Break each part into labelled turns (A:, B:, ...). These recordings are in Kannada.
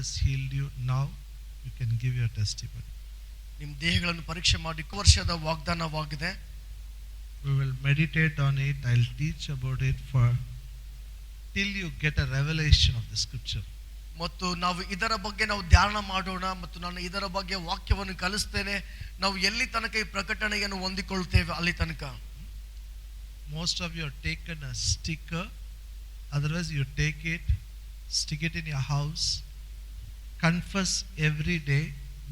A: has healed you, now you can give your testimony.
B: ನಿಮ್ಮ ದೇಹಗಳನ್ನು ಪರೀಕ್ಷೆ ಮಾಡಿ ವರ್ಷದ ವಾಗ್ದಾನವಾಗಿದೆ.
A: We will meditate on it. I'll teach about it for till you get a revelation of the scripture.
B: ಮತ್ತು ನಾವು ಇದರ ಬಗ್ಗೆ ನಾವು ಧ್ಯಾನ ಮಾಡೋಣ ಮತ್ತು ನಾನು ಇದರ ಬಗ್ಗೆ ವಾಕ್ಯವನ್ನು ಕಲಿಸ್ತೇನೆ. ನಾವು ಎಲ್ಲಿ ತನಕ ಈ ಪ್ರಕಟಣೆಯನ್ನು ಹೊಂದಿಕೊಳ್ಳುತ್ತೇವೆ ಅಲ್ಲಿ ತನಕ.
A: Most of you have taken a sticker, otherwise you take it, stick it in your house, confess every day,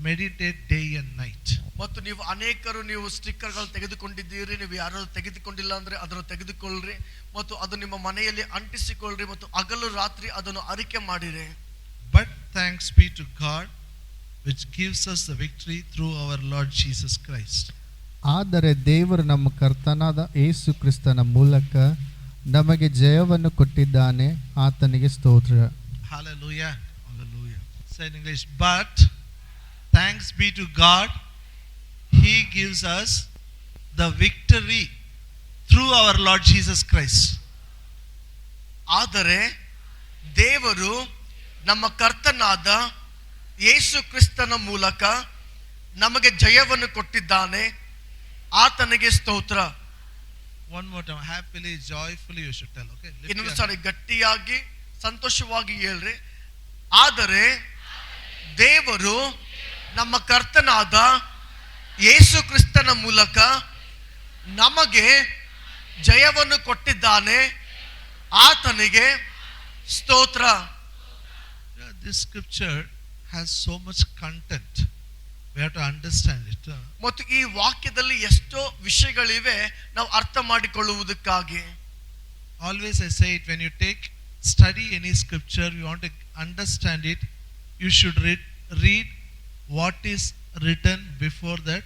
A: meditate day and night.
B: ಮತ್ತು ನೀವು ಅನೇಕರು ನೀವು ಸ್ಟಿಕ್ಕರ್ಗಳು ತೆಗೆದುಕೊಂಡಿದ್ದೀರಿ. ನೀವು ಯಾರು ತೆಗೆದುಕೊಂಡಿಲ್ಲ ಅಂದ್ರೆ ಅದನ್ನು ತೆಗೆದುಕೊಳ್ಳ್ರಿ ಮತ್ತು ಅದು ನಿಮ್ಮ ಮನೆಯಲ್ಲಿ ಅಂಟಿಸಿಕೊಳ್ಳ್ರಿ ಮತ್ತು ಹಗಲು ರಾತ್ರಿ ಅದನ್ನು ಅರಿಕೆ ಮಾಡಿರಿ.
A: But thanks be to God which gives us the victory through our Lord Jesus Christ.
C: ಆದರೆ ದೇವರು ನಮ್ಮ ಕರ್ತನಾದ ಯೇಸು ಕ್ರಿಸ್ತನ ಮೂಲಕ ನಮಗೆ ಜಯವನ್ನು ಕೊಟ್ಟಿದ್ದಾನೆ. ಆತನಿಗೆ ಸ್ತೋತ್ರ.
A: Hallelujah. Hallelujah. Say in English, but thanks be to God, He gives us the victory through our Lord Jesus Christ.
B: ಆದರೆ ದೇವರು ನಮ್ಮ ಕರ್ತನಾದ ಯೇಸು ಕ್ರಿಸ್ತನ ಮೂಲಕ ನಮಗೆ ಜಯವನ್ನು ಕೊಟ್ಟಿದ್ದಾನೆ. ಆತನಿಗೆ ಸ್ತೋತ್ರ.
A: One more time, happily, joyfully you should tell. Okay.
B: ಇನ್ನೊಂದು ಸಾರಿ ಗಟ್ಟಿಯಾಗಿ ಸಂತೋಷವಾಗಿ ಹೇಳ್ರಿ. ಆದರೆ ದೇವರು ನಮ್ಮ ಕರ್ತನಾದ ಯೇಸು ಕ್ರಿಸ್ತನ ಮೂಲಕ ನಮಗೆ ಜಯವನ್ನು ಕೊಟ್ಟಿದ್ದಾನೆ. ಆತನಿಗೆ ಸ್ತೋತ್ರ.
A: This scripture has so much content. We have to understand it.
B: ಮತ್ತು ಈ ವಾಕ್ಯದಲ್ಲಿ ಎಷ್ಟೋ ವಿಷಯಗಳಿವೆ ನಾವು ಅರ್ಥ ಮಾಡಿಕೊಳ್ಳುವುದಕ್ಕಾಗಿ.
A: Always I say it, when you study any scripture, you want to understand it, you should read what is written before that,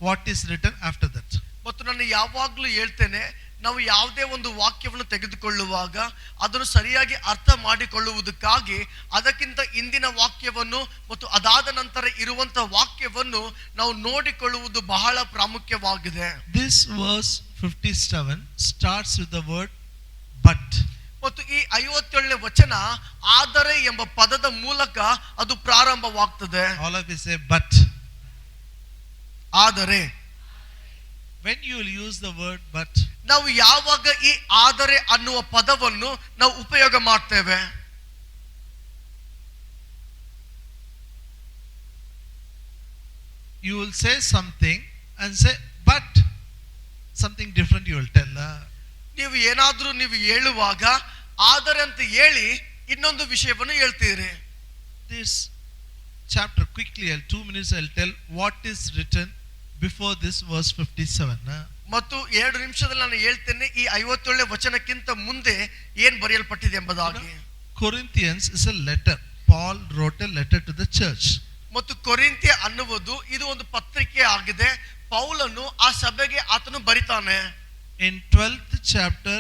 A: what is written after that.
B: ಮತ್ತು ನಾನು ಯಾವಾಗಲೂ ಹೇಳ್ತೇನೆ, ನಾವು ಯಾವುದೇ ಒಂದು ವಾಕ್ಯವನ್ನು ತೆಗೆದುಕೊಳ್ಳುವಾಗ ಅದನ್ನು ಸರಿಯಾಗಿ ಅರ್ಥ ಮಾಡಿಕೊಳ್ಳುವುದಕ್ಕಾಗಿ ಅದಕ್ಕಿಂತ ಇಂದಿನ ವಾಕ್ಯವನ್ನು ಮತ್ತು ಅದಾದ ನಂತರ ಇರುವಂತಹ ವಾಕ್ಯವನ್ನು ನಾವು ನೋಡಿಕೊಳ್ಳುವುದು ಬಹಳ ಪ್ರಾಮುಖ್ಯವಾಗಿದೆ.
A: This verse 57 starts with the word but.
B: ಮತ್ತು ಈ 57ನೇ ವಚನ ಆದರೆ ಎಂಬ ಪದದ ಮೂಲಕ ಅದು ಪ್ರಾರಂಭವಾಗ್ತದೆ.
A: All of you say but.
B: ಆದರೆ.
A: When you will use the word but,
B: ನಾವು ಯಾವಾಗ ಈ ಆದರೆ ಅನ್ನುವ ಪದವನ್ನು ನಾವು ಉಪಯೋಗ ಮಾಡ್ತೇವೆ,
A: you will say something and say but something different you will tell.
B: ನೀವು ಏನಾದರೂ ನೀವು ಹೇಳುವಾಗ ಆದರೆ ಅಂತ ಹೇಳಿ ಇನ್ನೊಂದು ವಿಷಯವನ್ನು ಹೇಳ್ತೀರಿ.
A: This chapter quickly, 2 minutes I'll tell what is written before this verse 57.
B: ಮತ್ತು 2 ನಿಮಿಷದಲ್ಲಿ ನಾನು ಹೇಳ್ತೇನೆ ಈ 57ನೇ ವಚನಕ್ಕಿಂತ ಮುಂದೆ ಏನು ಬರೆಯಲ್ಪಟ್ಟಿದೆ ಎಂಬುದಾಗಿ.
A: Corinthians is a letter. Paul wrote a letter to the church.
B: ಮತ್ತು ಕೊರಿಂಥ್ಯ ಅನ್ನುವುದು ಇದು ಒಂದು ಪತ್ರಿಕೆ ಆಗಿದೆ. ಪೌಲನು ಆ ಸಭೆಗೆ ಆತನು ಬರಿತಾನೆ.
A: In 12th chapter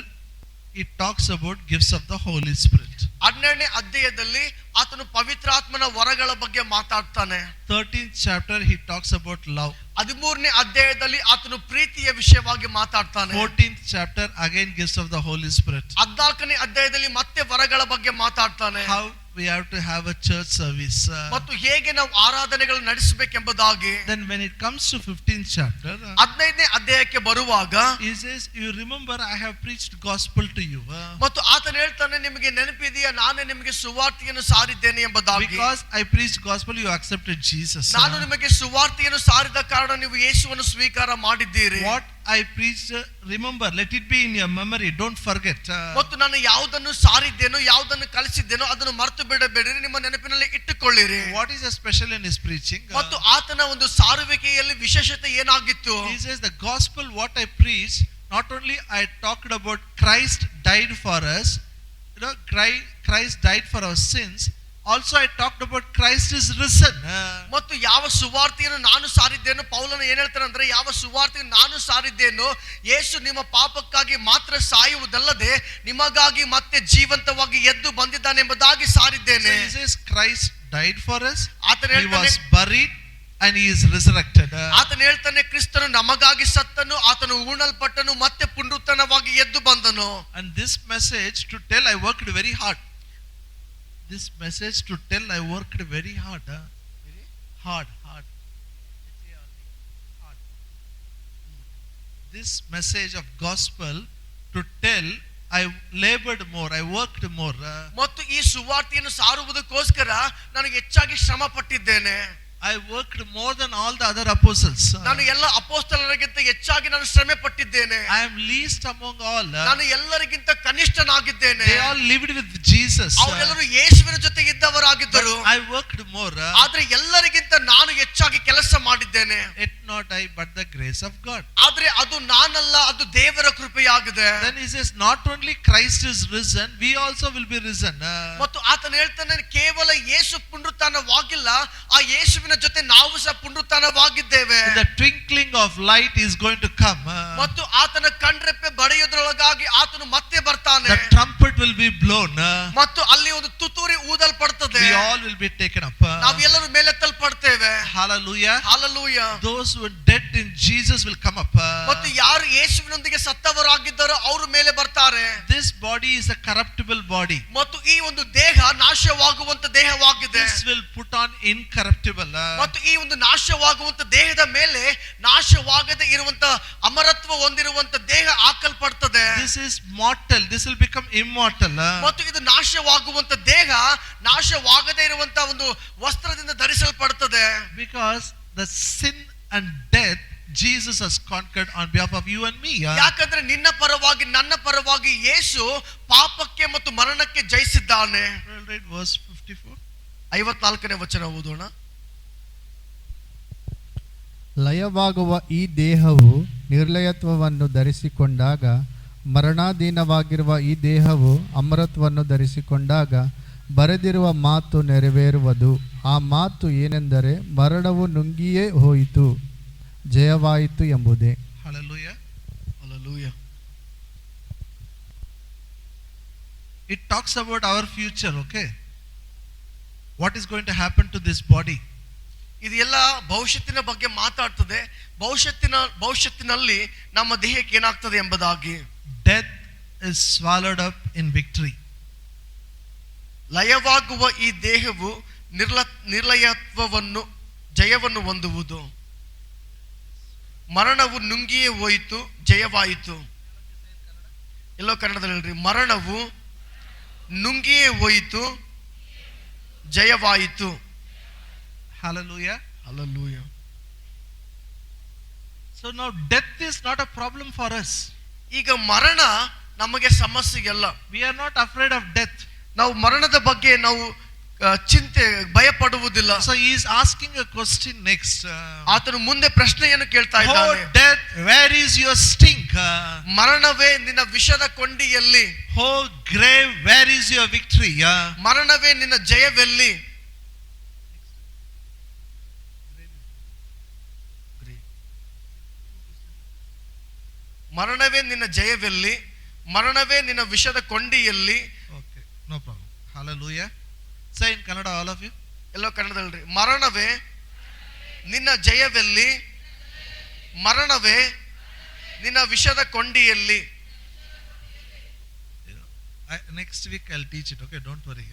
A: it talks about gifts of the Holy Spirit.
B: 12ನೇ ಅಧ್ಯಾಯದಲ್ಲಿ ಆತನು ಪವಿತ್ರಾತ್ಮನ ವರಗಳ ಬಗ್ಗೆ ಮಾತಾಡ್ತಾನೆ.
A: 13th chapter he talks about love.
B: 13ನೇ ಅಧ್ಯಾಯದಲ್ಲಿ ಆತನು ಪ್ರೀತಿಯ ವಿಷಯವಾಗಿ ಮಾತಾಡ್ತಾನೆ.
A: 14th chapter again gifts of the Holy Spirit.
B: 14ನೇ ಅಧ್ಯಾಯದಲ್ಲಿ ಮತ್ತೆ ವರಗಳ ಬಗ್ಗೆ ಮಾತಾಡ್ತಾನೆ.
A: How we have to have a church service.
B: ಮತ್ತು ಹೇಗೆ ನಾವು ಆರಾಧನೆಗಳನ್ನು ನಡೆಸಬೇಕೆಂಬುದಾಗಿ.
A: Then when it comes to 15th chapter,
B: 15ನೇ ಅಧ್ಯಾಯಕ್ಕೆ ಬರುವಾಗ
A: he says, you remember I have preached gospel to you.
B: ಮತ್ತು ಆತನು ಹೇಳ್ತಾನೆ, ನಿಮಗೆ ನೆನಪಿದೆಯಾ ನಾನೇ ನಿಮಗೆ ಸುವಾರ್ತೆಯನ್ನು ಸಾರಿದ್ದೇನೆ ಎಂಬುದಾಗಿ.
A: Because I preached gospel you accepted Jesus.
B: ನಾನು ನಿಮಗೆ ಸುವಾರ್ತೆಯನ್ನು ಸಾರಿದ ಕಾರಣ ನೀವು ಯೇಸುವನ್ನು ಸ್ವೀಕಾರ ಮಾಡಿದ್ದೀರಿ.
A: What I preached, remember, let it be in your memory, don't forget.
B: ಮತ್ತು ನಾನು ಯಾವುದನ್ನು ಸಾರಿದ್ದೇನೋ ಯಾವುದನ್ನು ಕಲಿಸಿದ್ದೇನೋ ಅದನ್ನು ಮರೆತು ಬಿಡಬೇಡಿರಿ, ನಿಮ್ಮ ನೆನಪಿನಲ್ಲಿ ಇಟ್ಟುಕೊಳ್ಳಿರಿ.
A: What is a special in his preaching?
B: ಮತ್ತು ಆತನ ಒಂದು ಸಾರುವಿಕೆಯಲ್ಲಿ ವಿಶೇಷತೆ ಏನಾಗಿತ್ತು?
A: He says the gospel what I preached, not only I talked about Christ died for us, Christ died for our sins, also I talked about Christ is risen.
B: ಮತ್ತು ಯಾವ ಸುವಾರ್ತೆಯನ್ನು ನಾನು ಸಾರಿದ್ದೇನೋ, ಪೌಲನು ಏನು ಹೇಳ್ತಾನೆ ಅಂದ್ರೆ, ಯಾವ ಸುವಾರ್ತೆಯನ್ನು ನಾನು ಸಾರಿದ್ದೇನೋ ಯೇಸು ನಿಮ್ಮ ಪಾಪಕ್ಕಾಗಿ ಮಾತ್ರ ಸಾಯುವುದಲ್ಲದೆ ನಿಮಗಾಗಿ ಮತ್ತೆ ಜೀವಂತವಾಗಿ ಎದ್ದು ಬಂದಿದ್ದಾನೆ ಎಂಬುದಾಗಿ ಸಾರಿದ್ದೇನೆ.
A: So he says Christ died for us,
B: he
A: was buried and he is resurrected.
B: ಆತನು ಹೇಳ್ತಾನೆ, ಕ್ರಿಸ್ತನು ನಮಗಾಗಿ ಸತ್ತನು, ಆತನು ಹೂಣಲ್ಪಟ್ಟನು, ಮತ್ತೆ ಪುನರುತ್ಥಾನವಾಗಿ ಎದ್ದು ಬಂದನು.
A: And this message to tell I worked very hard. this message to tell, I worked very hard. Hard. Hard. This message of gospel to tell, I labored more, I worked more.
B: ಮತ್ತು ಈ ಸುವಾರ್ತೆಯನ್ನು ಸಾರುವುದಕ್ಕೋಸ್ಕರ ನಾನು ಹೆಚ್ಚಾಗಿ ಶ್ರಮ ಪಟ್ಟಿದ್ದೇನೆ.
A: I worked more than all the other apostles.
B: ನಾನು ಎಲ್ಲ ಅಪೊಸ್ತಲರಿಗಿಂತ ಹೆಚ್ಚಾಗಿ ನಾನು ಶ್ರಮ ಪಟ್ಟಿದ್ದೇನೆ.
A: I am least among all.
B: ನಾನು ಎಲ್ಲರಿಗಿಂತ ಕನಿಷ್ಠನಾಗಿದ್ದೇನೆ.
A: They all lived with Jesus.
B: ಅವರೆಲ್ಲರೂ ಯೇಸುವಿನ ಜೊತೆ ಇದ್ದವರಾಗಿದ್ದರು.
A: I worked more.
B: ಆದ್ರೆ ಎಲ್ಲರಿಗಿಂತ ನಾನು ಹೆಚ್ಚಾಗಿ ಕೆಲಸ ಮಾಡಿದ್ದೇನೆ.
A: Yet not I, but the grace of God.
B: ಆದ್ರೆ ಅದು ನಾನಲ್ಲ, ಅದು ದೇವರ ಕೃಪೆಯಾಗಿದೆ.
A: Then he says, not only Christ is risen, we also will be risen.
B: ಮತ್ತು ಆತನು ಹೇಳ್ತಾನೆ, ಕೇವಲ ಯೇಸು ಪುನರುತ್ಥಾನವಾಗಿಲ್ಲ, ಆ ಯೇಸುವಿನ ಜೊತೆ ನಾವು ಸಹ ಪುನರುತ್ಥಾನವಾಗಿದ್ದೇವೆ.
A: In the twinkling of light is going to come.
B: ಮತ್ತು ಆತನ ಕಣ್ರೆಪ್ಪೆ ಬಡಿಯೋದ್ರೊಳಗಾಗಿ ಆತನು ಮತ್ತೆ ಬರ್ತಾನೆ.
A: The trumpet will be blown.
B: ಮತ್ತು ಅಲ್ಲಿ ಒಂದು ತುತ್ತೂರಿ ಊದಲ್ಪಡ್ತದೆ.
A: We all will be taken up.
B: ನಾವೆಲ್ಲರೂ ಮೇಲೆತ್ತಲ್ಪಡ್ತೇವೆ.
A: Hallelujah.
B: Hallelujah.
A: Those who are dead in Jesus will come up.
B: ಮತ್ತು ಯಾರು ಯೇಸುವಿನೊಂದಿಗೆ ಸತ್ತವರಾಗಿದ್ದಾರೋ ಅವರು ಮೇಲೆ ಬರ್ತಾರೆ.
A: This body is a corruptible body.
B: ಮತ್ತು ಈ ಒಂದು ದೇಹ ನಾಶವಾಗುವಂತ ದೇಹವಾಗಿದೆ.
A: This will put on incorruptible.
B: ಮತ್ತು ಈ ಒಂದು ನಾಶವಾಗುವಂತ ದೇಹದ ಮೇಲೆ ನಾಶವಾಗದೆ ಇರುವಂತ ಅಮರತ್ವ ಹೊಂದಿರುವಂತ ದೇಹ ಹಾಕಲ್ಪಡ್ತದೆ.
A: This is mortal. This will become immortal.
B: ಮತ್ತು ಇದು ನಾಶವಾಗುವಂತ ದೇಹ ನಾಶವಾಗದೆ ಇರುವಂತ ಒಂದು ವಸ್ತ್ರದಿಂದ ಧರಿಸಲ್ಪಡುತ್ತದೆ.
A: Because the sin and death Jesus has conquered on behalf of you and me.
B: ಯಾಕಂದ್ರೆ ನಿನ್ನ ಪರವಾಗಿ ನನ್ನ ಪರವಾಗಿ ಯೇಸು ಪಾಪಕ್ಕೆ ಮತ್ತು ಮರಣಕ್ಕೆ ಜಯಿಸಿದ್ದಾನೆ.
A: We'll read verse 54.
B: 54ನೇ ವಚನ ಓದೋಣ.
C: ಲಯವಾಗುವ ಈ ದೇಹವು ನಿರ್ಲಯತ್ವವನ್ನು ಧರಿಸಿಕೊಂಡಾಗ, ಮರಣಾಧೀನವಾಗಿರುವ ಈ ದೇಹವು ಅಮರತ್ವವನ್ನು ಧರಿಸಿಕೊಂಡಾಗ ಬರೆದಿರುವ ಮಾತು ನೆರವೇರುವುದು. ಆ ಮಾತು ಏನೆಂದರೆ, ಮರಣವು ನುಂಗಿಯೇ ಹೋಯಿತು, ಜಯವಾಯಿತು ಎಂಬುದೇ.
A: Hallelujah.
B: Hallelujah.
A: It talks about our future, okay? What is going to happen to this body?
B: ಇದು ಎಲ್ಲ ಭವಿಷ್ಯತ್ತಿನ ಬಗ್ಗೆ ಮಾತಾಡ್ತದೆ. ಭವಿಷ್ಯತ್ತಿನಲ್ಲಿ ನಮ್ಮ ದೇಹಕ್ಕೆ ಏನಾಗ್ತದೆ ಎಂಬುದಾಗಿ.
A: Death is swallowed up in victory.
B: ಲಯವಾಗುವ ಈ ದೇಹವು ನಿರ್ಲಯತ್ವವನ್ನು ಜಯವನ್ನು ಹೊಂದುವುದು. ಮರಣವು ನುಂಗಿಯೇ ಹೋಯಿತು, ಜಯವಾಯಿತು. ಎಲ್ಲೋ ಕನ್ನಡದಲ್ಲಿ ಹೇಳ್ರಿ, ಮರಣವು ನುಂಗಿಯೇ ಹೋಯಿತು, ಜಯವಾಯಿತು.
A: Hallelujah.
B: Hallelujah.
A: So now death is not a problem for us.
B: ಈಗ ಮರಣ ನಮಗೆ ಸಮಸ್ಯೆ ಅಲ್ಲ.
A: We are not afraid of death.
B: ನಾವು ಮರಣದ ಬಗ್ಗೆ ನಾವು ಚಿಂತೆ ಭಯ ಪಡುವುದಿಲ್ಲ.
A: So he is asking a question next.
B: ಆತನು ಮುಂದೆ ಪ್ರಶ್ನೆಯನ್ನು ಕೇಳ್ತಾ ಇದ್ದಾನೆ.
A: Oh death, where is your stink?
B: ಮರಣವೇ ನಿನ್ನ ವಿಷದ ಕೊಂಡಿಯಲ್ಲಿ.
A: Oh grave, where is your victory?
B: ಮರಣವೇ ನಿನ್ನ ಜಯವೆಲ್ಲಿ. ಮರಣವೇ ನಿನ್ನ ಜಯವೆಲ್ಲಿ, ಮರಣವೇ ನಿನ್ನ ವಿಷದ ಕೊಂಡಿಯಲ್ಲಿ.
A: Okay, no problem. Hallelujah. Say in Kannada, all of you.
B: ಎಲ್ಲೋ ಕನ್ನಡದಲ್ಲಿ, ಮರಣವೇ ನಿನ್ನ ಜಯವೆಲ್ಲಿ, ಮರಣವೇ ನಿನ್ನ ವಿಷದ ಕೊಂಡಿಯಲ್ಲಿ.
A: Next week I'll teach it. Okay, don't worry.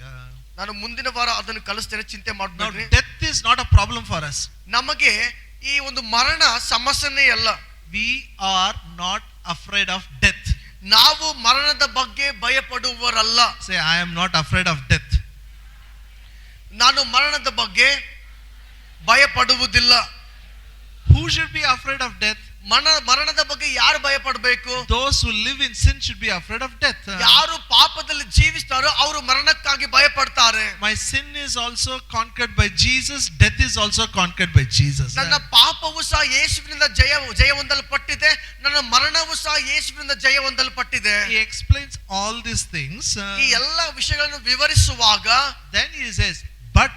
B: ನಾನು ಮುಂದಿನ ವಾರ ಅದನ್ನು ಕಲಿಸ್ತೇನೆ, ಚಿಂತೆ
A: Now
B: ಮಾಡಬೇಡ್ರಿ.
A: death is not a problem for us.
B: ನಮಗೆ ಈ ಒಂದು ಮರಣ ಸಮಸ್ಯೆನೇ ಅಲ್ಲ.
A: We are not afraid of death.
B: ನಾವು ಮರಣದ ಬಗ್ಗೆ ಭಯ ಪಡುವವರಲ್ಲ.
A: Say, I am not afraid of death.
B: ನಾನು ಮರಣದ ಬಗ್ಗೆ ಭಯ ಪಡುವುದಿಲ್ಲ.
A: Who should be afraid of death?
B: ಮರಣದ ಬಗ್ಗೆ ಯಾರು ಭಯ ಪಡಬೇಕು?
A: Those who live in sin should be afraid of death.
B: ಯಾರು ಪಾಪದಲ್ಲಿ ಜೀವಿಸ್ತಾರೋ ಅವರು ಮರಣಕ್ಕಾಗಿ ಭಯ ಪಡ್ತಾರೆ.
A: My sin is also conquered by Jesus. Death is also conquered by Jesus.
B: ನನ್ನ ಪಾಪವು ಸಹ ಯೇಸುವಿನಿಂದ ಜಯ ಹೊಂದಲ್ಪಟ್ಟಿದೆ, ನನ್ನ ಮರಣವು ಸಹ ಯೇಸುವಿನಿಂದ ಜಯ ಹೊಂದಲ್ಪಟ್ಟಿದೆ.
A: He explains all these things.
B: ಈ ಎಲ್ಲ ವಿಷಯಗಳನ್ನು ವಿವರಿಸುವಾಗ
A: Then he says, but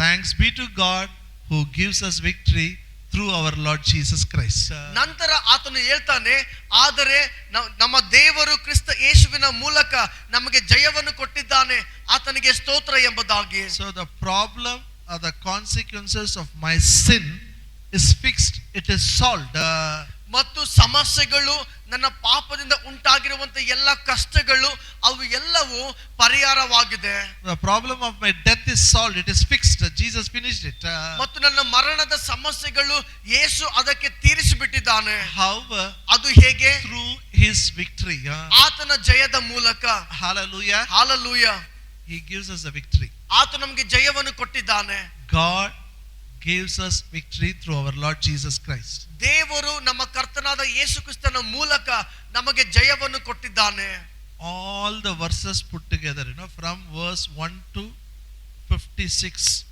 A: thanks be to God who gives us victory through our Lord Jesus Christ.
B: ನಂತರ ಆತನು ಹೇಳ್ತಾನೆ, ಆದರೆ ನಮ್ಮ ದೇವರು ಕ್ರಿಸ್ತ ಯೇಸುವಿನ ಮೂಲಕ ನಮಗೆ ಜಯವನ್ನು ಕೊಟ್ಟಿದ್ದಾನೆ, ಆತನಿಗೆ ಸ್ತೋತ್ರ ಎಂಬುದಾಗಿ.
A: So the problem or the consequences of my sin is fixed. It is solved.
B: ಮತ್ತು ಸಮಸ್ಯೆಗಳು, ನನ್ನ ಪಾಪದಿಂದ ಉಂಟಾಗಿರುವಂತ ಎಲ್ಲ ಕಷ್ಟಗಳು, ಅವು ಎಲ್ಲವೂ ಪರಿಹಾರವಾಗಿದೆ.
A: The problem of my death is solved. It is fixed. Jesus finished it.
B: ಮತ್ತು ನನ್ನ ಮರಣದ ಸಮಸ್ಯೆಗಳು ಯೇಸು ಅದಕ್ಕೆ ತೀರಿಸಿಬಿಟ್ಟಿದ್ದಾನೆ.
A: How?
B: ಅದು ಹೇಗೆ?
A: Through his victory.
B: ಆತನ ಜಯದ ಮೂಲಕ.
A: Hallelujah.
B: Hallelujah.
A: He gives us a victory.
B: ಆತ ನಮಗೆ ಜಯವನ್ನು ಕೊಟ್ಟಿದ್ದಾನೆ.
A: God gives us victory through our Lord Jesus Christ.
B: ದೇವರು ನಮ್ಮ ಕರ್ತನಾದ ಯೇಸು ಕ್ರಿಸ್ತನ ಮೂಲಕ ನಮಗೆ ಜಯವನ್ನು ಕೊಟ್ಟಿದ್ದಾನೆ.
A: All the verses put together, from verse 1 to 56,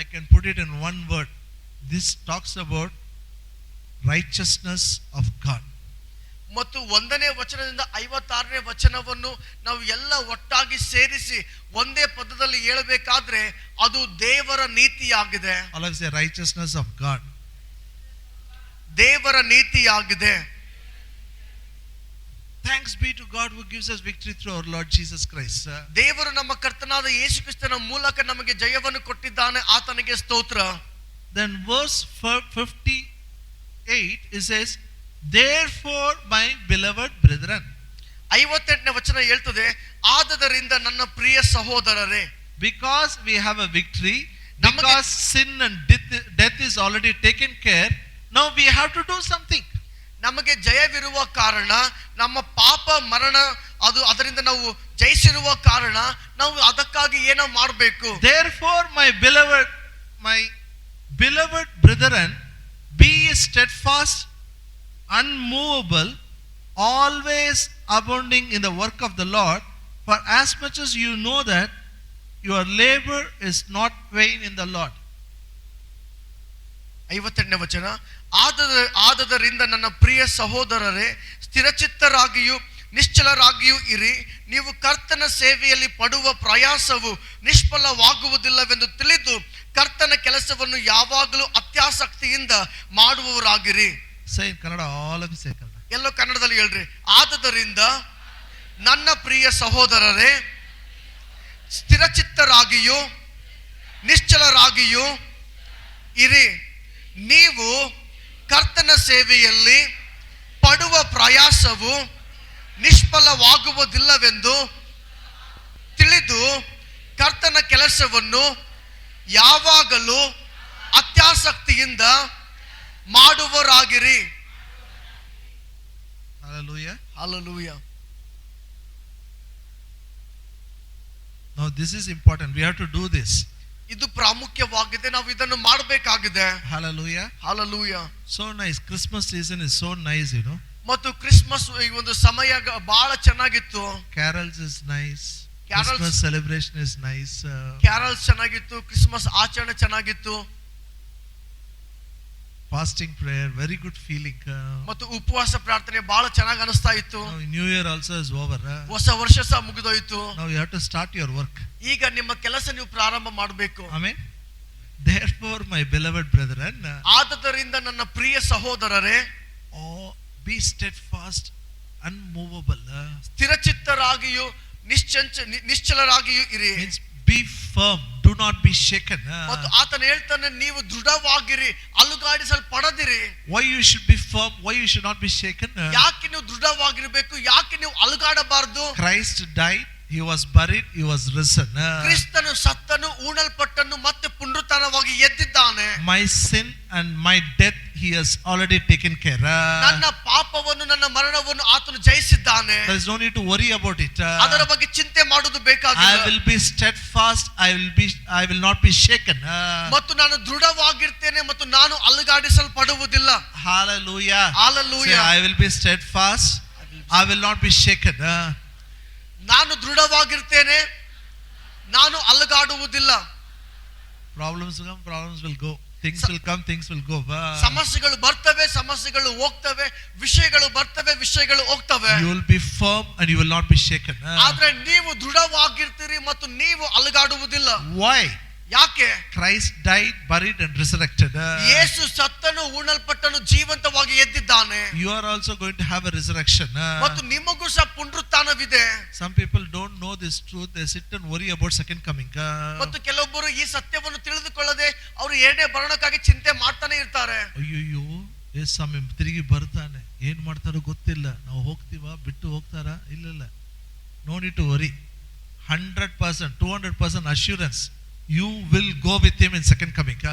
A: I can put it in one word. This talks about righteousness of God.
B: ಮತ್ತು 1ನೇ ವಚನದಿಂದ 56ನೇ ವಚನವನ್ನು ನಾವು ಎಲ್ಲ ಒಟ್ಟಾಗಿ ಸೇರಿಸಿ ಒಂದೇ ಪದದಲ್ಲಿ ಹೇಳಬೇಕಾದ್ರೆ ಅದು ದೇವರ ನೀತಿಯಾಗಿದೆ.
A: All of us say righteousness of God.
B: ದೇವರ ನೀತಿಯಾಗಿದೆ.
A: Thanks be to God who gives us victory through our Lord Jesus Christ.
B: ದೇವರು ನಮ್ಮ ಕರ್ತನಾದ ಯೇಸು ಕ್ರಿಸ್ತನ ಮೂಲಕ ನಮಗೆ ಜಯವನ್ನು ಕೊಟ್ಟಿದ್ದಾನೆ. ಆತನಿಗೆ ಸ್ತೋತ್ರ.
A: Then verse 58 it says, therefore my beloved brethren.
B: 58ನೇ ವಚನ ಹೇಳ್ತದೆ, ಆದದರಿಂದ ನನ್ನ ಪ್ರಿಯ ಸಹೋದರರೇ.
A: Because we have a victory, because sin and death is already taken care, now we have to do something.
B: ನಮಗೆ ಜಯವಿರುವ ಕಾರಣ, ನಮ್ಮ ಪಾಪ ಮರಣ ಅದು ಅದರಿಂದ ನಾವು ಜಯಿಸಿರುವ ಕಾರಣ ನಾವು ಅದಕ್ಕಾಗಿ ಏನೋ ಮಾಡಬೇಕು.
A: Therefore my beloved brethren, be steadfast, unmovable, always abounding in the work of the Lord, for as much as you know that your labor is not vain in the Lord.
B: 58ನೇ ವಚನ, ಆದದರಿಂದ ನನ್ನ ಪ್ರಿಯ ಸಹೋದರರೇ, ಸ್ಥಿರಚಿತ್ತರಾಗಿಯೂ ನಿಶ್ಚಲರಾಗಿಯೂ ಇರಿ. ನೀವು ಕರ್ತನ ಸೇವೆಯಲ್ಲಿ ಪಡುವ ಪ್ರಯಾಸವು ನಿಷ್ಫಲವಾಗುವುದಿಲ್ಲವೆಂದು ತಿಳಿದು ಕರ್ತನ ಕೆಲಸವನ್ನು ಯಾವಾಗಲೂ ಅತ್ಯಾಸಕ್ತಿಯಿಂದ ಮಾಡುವವರಾಗಿರಿ.
A: Say in Kannada, all of you say Kannada.
B: ಎಲ್ಲೋ ಕನ್ನಡದಲ್ಲಿ ಹೇಳ್ರಿ. ಆದದರಿಂದ ನನ್ನ ಪ್ರಿಯ ಸಹೋದರರೇ, ಸ್ಥಿರಚಿತ್ತರಾಗಿಯೂ ನಿಶ್ಚಲರಾಗಿಯೂ ಇರಿ. ನೀವು ಕರ್ತನ ಸೇವೆಯಲ್ಲಿ ಪಡುವ ಪ್ರಯಾಸವು ನಿಷ್ಫಲವಾಗುವುದಿಲ್ಲವೆಂದು ತಿಳಿದು ಕರ್ತನ ಕೆಲಸವನ್ನು ಯಾವಾಗಲೂ ಅತ್ಯಾಸಕ್ತಿಯಿಂದ ಮಾಡುವರಾಗಿರಿ.
A: Hallelujah.
B: Hallelujah.
A: Now this is important. We have to do this.
B: ಇದು ಪ್ರಾಮುಖ್ಯವಾಗಿದೆ. ನಾವು ಇದನ್ನು ಮಾಡಬೇಕಾಗಿದೆ.
A: Hallelujah.
B: Hallelujah.
A: So nice. Christmas season is so nice,
B: ಮತ್ತು ಕ್ರಿಸ್ಮಸ್ ಈ ಒಂದು ಸಮಯ ಬಹಳ ಚೆನ್ನಾಗಿತ್ತು.
A: Carols is nice.
B: Carols-
A: Christmas celebration is nice.
B: Carroll's ಚೆನ್ನಾಗಿತ್ತು, ಕ್ರಿಸ್ಮಸ್ ಆಚರಣೆ ಚೆನ್ನಾಗಿತ್ತು.
A: Fasting prayer, very good feeling.
B: ಮತ್ತು ಉಪವಾಸ ಪ್ರಾರ್ಥನೆ ಬಹಳ ಚೆನ್ನಾಗಿ ಅನಿಸ್ತಾ ಇತ್ತು.
A: Now New Year also is over.
B: ಹೊಸ ವರ್ಷ ಸಹ ಮುಗಿದೋಯ್ತು.
A: Now you have to start your work.
B: ಈಗ ನಿಮ್ಮ ಕೆಲಸ ನೀವು ಪ್ರಾರಂಭ ಮಾಡಬೇಕು.
A: Amen. Therefore my beloved brethren,
B: ಆದದರಿಂದ ನನ್ನ ಪ್ರಿಯ ಸಹೋದರರೇ,
A: be steadfast, unmovable.
B: ಸ್ಥಿರಚಿತ್ತರಾಗಿಯೂ ನಿಶ್ಚಲರಾಗಿಯೂ ಇರಿ.
A: Means be firm, do not be shaken.
B: ಮತ್ತು ಆತನು ಹೇಳ್ತಾನೆ, ನೀವು ದೃಢವಾಗಿರಿ, ಅಲುಗಾಡಿಸಲ್ಪಡದಿರಿ.
A: Why you should be firm, why you should not be shaken?
B: ಯಾಕೆ ನೀವು ದೃಢವಾಗಿರಬೇಕು, ಯಾಕೆ ನೀವು ಅಲುಗಾಡಬಾರದು?
A: Christ died, he was buried, he was risen.
B: ಕ್ರಿಸ್ತನು ಸತ್ತನು, ಉಣಲ್ಪಟ್ಟನು, ಮತ್ತೆ ಪುನರುತ್ಥಾನವಾಗಿ ಎದ್ದಿದ್ದಾನೆ.
A: My sin and my death he has already taken care.
B: ನನ್ನ ಪಾಪವನ್ನು, ನನ್ನ ಮರಣವನ್ನು ಆತನು ಜಯಿಸಿದ್ದಾನೆ.
A: There is no need to worry about it.
B: ಅದರ ಬಗ್ಗೆ ಚಿಂತೆ ಮಾಡುವುದು ಬೇಕಾಗಿಲ್ಲ.
A: I will be steadfast, I will not be shaken.
B: ಮತ್ತು ನಾನು ದೃಢವಾಗಿರ್ತೇನೆ ಮತ್ತು ನಾನು ಅಲುಗಾಡಿಸಲ್ಪಡುವುದಿಲ್ಲ.
A: Hallelujah.
B: Hallelujah.
A: Say, I will be steadfast, I will not be shaken.
B: ನಾನು ದೃಢವಾಗಿರ್ತೇನೆ, ನಾನು ಅಲುಗಾಡುವುದಿಲ್ಲ.
A: Problems come, problems will go. Things will come, things will go.
B: ಸಮಸ್ಯೆಗಳು ಬರ್ತವೆ, ಸಮಸ್ಯೆಗಳು ಹೋಗ್ತವೆ, ವಿಷಯಗಳು ಬರ್ತವೆ, ವಿಷಯಗಳು ಹೋಗ್ತವೆ.
A: You will be firm and you will not be shaken.
B: ಆದ್ರೆ ನೀವು ದೃಢವಾಗಿರ್ತೀರಿ ಮತ್ತು ನೀವು ಅಲುಗಾಡುವುದಿಲ್ಲ.
A: Why?
B: ಯಾಕೆ?
A: Christ died, buried and resurrected.
B: ಯೇಸು ಸತ್ತನು, ಉಣಲ್ಪಟ್ಟನು, ಜೀವಂತವಾಗಿ ಎದ್ದಿದ್ದಾನೆ.
A: You are also going to have a resurrection.
B: ಮತ್ತು ನಿಮಗೂ ಸಹ ಪುನರುತ್ಥಾನವಿದೆ.
A: Some people don't know this truth. They sit and worry about second coming.
B: ಮತ್ತು ಕೆಲವೊಬ್ಬರು ಈ ಸತ್ಯವನ್ನು ತಿಳಿದುಕೊಳ್ಳದೆ ಅವರು ಎರಡನೇ ಬರಣಕ್ಕಾಗಿ ಚಿಂತೆ ಮಾಡ್ತಾನೆ ಇರ್ತಾರೆ.
A: ಅಯ್ಯೋ ಎಸ್ ಸ್ವಾಮಿ ತಿರುಗಿ ಬರ್ತಾನೆ, ಏನು ಮಾಡ್ತಾರೋ ಗೊತ್ತಿಲ್ಲ, ನಾವು ಹೋಗ್ತೀವ ಬಿಟ್ಟು ಹೋಗ್ತಾರಾ ಇಲ್ಲ, no need to worry. 100%, 200% assurance you will go with him in second coming.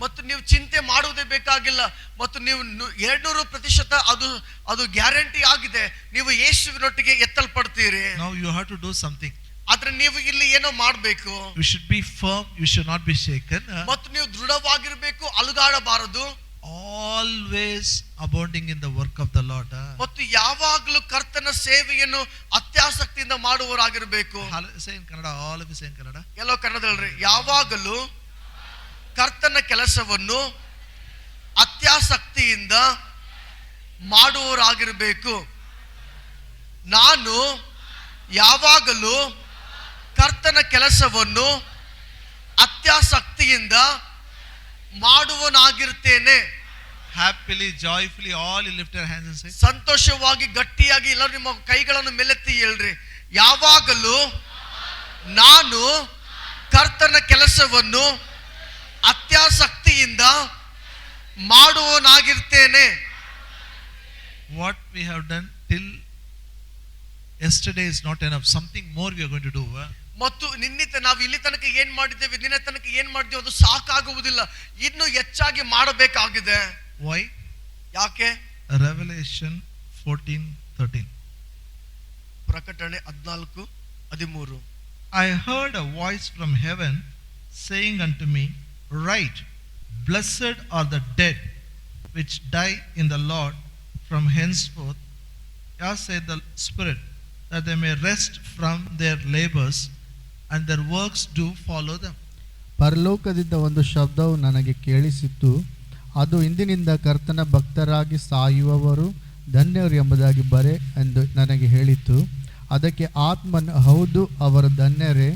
B: ಮತ್ತು ನೀವು ಚಿಂತೆ ಮಾಡುವುದೇ ಬೇಕಾಗಿಲ್ಲ, ಮತ್ತು ನೀವು 200% ಅದು ಗ್ಯಾರಂಟಿ ಆಗಿದೆ, ನೀವು ಯೇಸುವಿನೊಟ್ಟಿಗೆ ಎತ್ತಲ್ಪಡ್ತೀರಿ.
A: Now you have to do something.
B: ಆದ್ರೆ ನೀವು ಇಲ್ಲಿ ಏನೋ ಮಾಡಬೇಕು.
A: You should be firm, you should not be shaken.
B: ಮತ್ತು ನೀವು ದೃಢವಾಗಿರಬೇಕು, ಅಲುಗಾಡಬಾರದು.
A: Always abounding in the work of the Lord.
B: ಮತ್ತು ಯಾವಾಗಲೂ ಕರ್ತನ ಸೇವೆಯನ್ನು ಅತ್ಯಾಸಕ್ತಿಯಿಂದ ಮಾಡುವವರಾಗಿರಬೇಕು.
A: Say in Kannada, all of say in Kannada,
B: ಎಲ್ಲೋ ಕನ್ನಡದಲ್ಲಿ ಯಾವಾಗಲೂ ಕರ್ತನ ಕೆಲಸವನ್ನು ಅತ್ಯಾಸಕ್ತಿಯಿಂದ ಮಾಡುವವರಾಗಿರಬೇಕು. ನಾನು ಯಾವಾಗಲೂ ಕರ್ತನ ಕೆಲಸವನ್ನು ಅತ್ಯಾಸಕ್ತಿಯಿಂದ ಮಾಡುವನಾಗಿರ್ತೇನೆ.
A: Happily, joyfully all you lift your hands and say,
B: ಸಂತೋಷವಾಗಿ ಗಟ್ಟಿಯಾಗಿ ಎಲ್ಲರೂ ನಿಮ್ಮ ಕೈಗಳನ್ನು ಮೇಲೆತ್ತಿ ಹೇಳ್ರಿ, ಯಾವಾಗಲೂ ನಾನು ಕರ್ತನ ಕೆಲಸವನ್ನು ಅತ್ಯಾಸಕ್ತಿಯಿಂದ ಮಾಡುವನಾಗಿರ್ತೇನೆ.
A: what we have done till yesterday is not enough, something more we are going to do.
B: ಮತ್ತು ನಾವು ಇಲ್ಲಿ ತನಕ ಏನ್ ಮಾಡಿದ್ದೇವೆ, ನಿನ್ನೆ ತನಕ ಏನ್ ಮಾಡಿದ್ದೇವೆ ಅದು ಸಾಕಾಗುವುದಿಲ್ಲ, ಇನ್ನು ಹೆಚ್ಚಾಗಿ ಮಾಡಬೇಕಾಗಿದೆ.
A: Why?
B: ಯಾಕೆ?
A: Revelation 14:13,
B: ಪ್ರಕಟಣೆ 14:13.
A: I heard a voice from heaven saying unto me, write, blessed are the dead which die in the Lord from henceforth, as saith the Spirit, that they may rest from their labors and their works do follow them.
C: ಪರಲೋಕದಿಂದ ಒಂದು ಶಬ್ದವು ನನಗೆ ಕೇಳಿಸಿತು, ಅದು ಇಂದಿನಿಂದ ಕರ್ತನ ಭಕ್ತರಾಗಿ ಸಾಯುವವರು ಧನ್ಯರು ಎಂಬುದಾಗಿ ಬರೆ ಎಂದು ನನಗೆ ಹೇಳಿತು. ಅದಕ್ಕೆ ಆತ್ಮನು, ಹೌದು, ಅವರು ಧನ್ಯರೇ,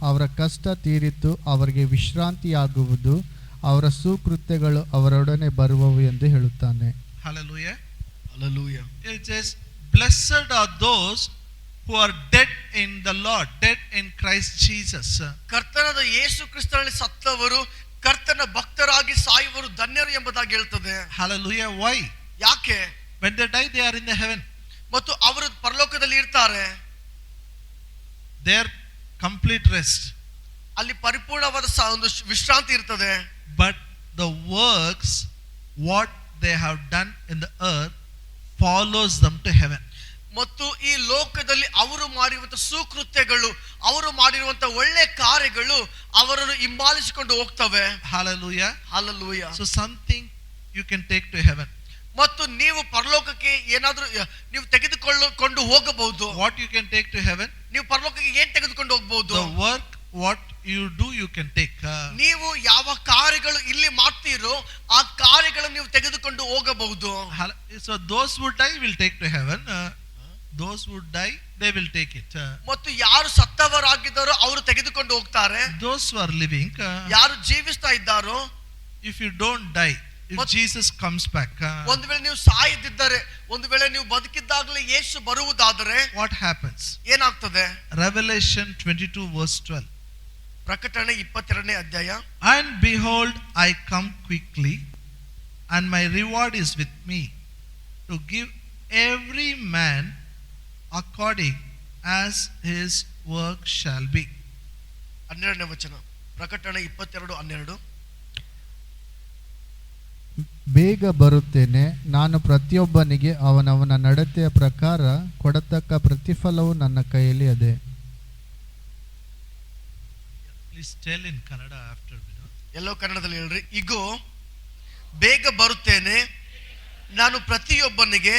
C: ಅವರ ಕಷ್ಟ ತೀರಿತು, ಅವರಿಗೆ ವಿಶ್ರಾಂತಿಯಾಗುವುದು, ಅವರ ಸುಕೃತ್ಯಗಳು ಅವರೊಡನೆ ಬರುವವು ಎಂದು ಹೇಳುತ್ತಾನೆ.
A: Hallelujah.
B: Hallelujah.
A: It says, blessed are those who are dead in the Lord, dead in Christ Jesus.
B: ಕರ್ತನಾದ ಯೇಸು ಕ್ರಿಸ್ತನಲ್ಲಿ ಸತ್ತವರು, ಕರ್ತನ ಭಕ್ತರಾಗಿ ಸಾಯುವರು ಧನ್ಯರು ಎಂಬುದಾಗಿ ಹೇಳ್ತದೆ.
A: Hallelujah. Why?
B: ಯಾಕೆ?
A: When they die, they are in the heaven.
B: ಮತ್ತು ಅವರು ಪರಲೋಕದಲ್ಲಿ ಇರ್ತಾರೆ.
A: Their complete rest.
B: ಅಲ್ಲಿ ಪರಿಪೂರ್ಣವಾದ ಒಂದು ವಿಶ್ರಾಂತಿ ಇರ್ತದೆ.
A: But the works, what they have done in the earth, follows them to heaven.
B: ಮತ್ತು ಈ ಲೋಕದಲ್ಲಿ ಅವರು ಮಾಡಿರುವಂತಹ ಸುಕೃತ್ಯಗಳು, ಅವರು ಮಾಡಿರುವಂತಹ ಒಳ್ಳೆ ಕಾರ್ಯಗಳು ಅವರನ್ನು ಹಿಂಬಾಲಿಸಿಕೊಂಡು ಹೋಗ್ತವೆ.
A: Hallelujah.
B: Hallelujah.
A: So something you can take to heaven.
B: ಮತ್ತು ನೀವು ಪರಲೋಕಕ್ಕೆ ಏನಾದರೂ ನೀವು ತೆಗೆದುಕೊಂಡು ಹೋಗಬಹುದು.
A: What you can take to heaven?
B: ನೀವು ಪರಲೋಕಕ್ಕೆ ಏನ್ ತೆಗೆದುಕೊಂಡು ಹೋಗಬಹುದು?
A: The work what you do you can take.
B: ನೀವು ಯಾವ ಕಾರ್ಯಗಳು ಇಲ್ಲಿ ಮಾಡ್ತೀರೋ ಆ ಕಾರ್ಯಗಳನ್ನು ನೀವು ತೆಗೆದುಕೊಂಡು ಹೋಗಬಹುದು.
A: So those who die will take to heaven. Those who die, they will take it.
B: ಮತ್ತು ಯಾರು ಸತ್ತವರಾಗಿದ್ದಾರೋ ಅವರು ತೆಗೆದುಕೊಂಡು ಹೋಗ್ತಾರೆ.
A: Those who are living,
B: ಯಾರು ಜೀವಿಸ್ತಾ ಇದ್ದಾರೋ,
A: if you don't die, if Jesus comes back,
B: ಒಂದು ವೇಳೆ ನೀವು ಸಾಯದಿದ್ದರೆ, ಒಂದು ವೇಳೆ ನೀವು ಬದುಕಿದ್ದಾಗಲೇ ಯೇಸು ಬರುವುದಾದರೆ
A: what happens?
B: ಏನಾಗ್ತದೆ?
A: Revelation 22:12.
B: ಪ್ರಕಟಣೆ 22ನೇ ಅಧ್ಯಾಯ.
A: And behold, I come quickly, and my reward is with me, to give every man according as his work shall be.
B: 12ನೇ ವಚನ, ಪ್ರಕಟಣೆ 22:12.
C: ಬೇಗ ಬರುತ್ತೇನೆ, ನಾನು ಪ್ರತಿಯೊಬ್ಬನಿಗೆ ಅವನವನ ನಡತೆಯ ಪ್ರಕಾರ ಕೊಡತಕ್ಕ ಪ್ರತಿಫಲವು ನನ್ನ ಕೈಯಲ್ಲಿ ಅದೇ.
A: Please tell in Kannada after.
B: ಎಲ್ಲೋ ಕನ್ನಡದಲ್ಲಿ ಹೇಳ್ರಿ. ಇಗೋ ಬೇಗ ಬರುತ್ತೇನೆ, ನಾನು ಪ್ರತಿಯೊಬ್ಬನಿಗೆ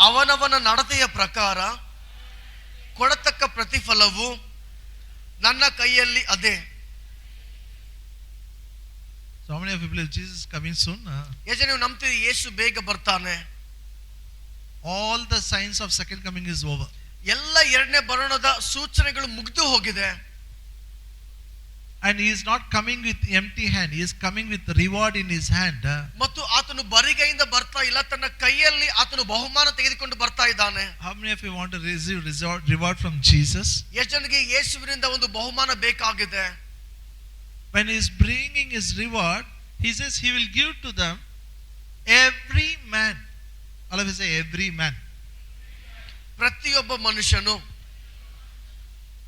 B: ಅವನವನ ನಡತೆಯ ಪ್ರಕಾರ ಕೊಡತಕ್ಕ ಪ್ರತಿಫಲವು ನನ್ನ ಕೈಯಲ್ಲಿ ಅದೇ.
A: So how many of you believe Jesus is coming soon?
B: ಎಷ್ಟು ನೀವು ನಂಬ್ತೀರಿ ಯೇಸು ಬೇಗ ಬರ್ತಾನೆ?
A: All the signs of second coming is over.
B: ಎಲ್ಲ ಎರಡನೇ ಬರೋಣದ ಸೂಚನೆಗಳು ಮುಗಿದು ಹೋಗಿದೆ.
A: And he is not coming with empty hand, he is coming with reward in his hand.
B: ಮತ್ತು ಆತನು ಬರಿಗೈಯಿಂದ ಬರ್ತಾ ಇಲ್ಲ, ತನ್ನ ಕೈಯಲ್ಲಿ ಆತನು ಬಹುಮಾನ ತೆಗೆದುಕೊಂಡು ಬರ್ತಾ ಇದ್ದಾನೆ.
A: How many of you want to receive reward from Jesus?
B: ಎಷ್ಟು ಜನರಿಗೆ ಯೇಸುವಿನಿಂದ ಒಂದು ಬಹುಮಾನ ಬೇಕಾಗಿದೆ?
A: When he is bringing his reward, he says he will give to them Every man. All of you say every man.
B: ಪ್ರತಿಯೊಬ್ಬ ಮನುಷ್ಯನು.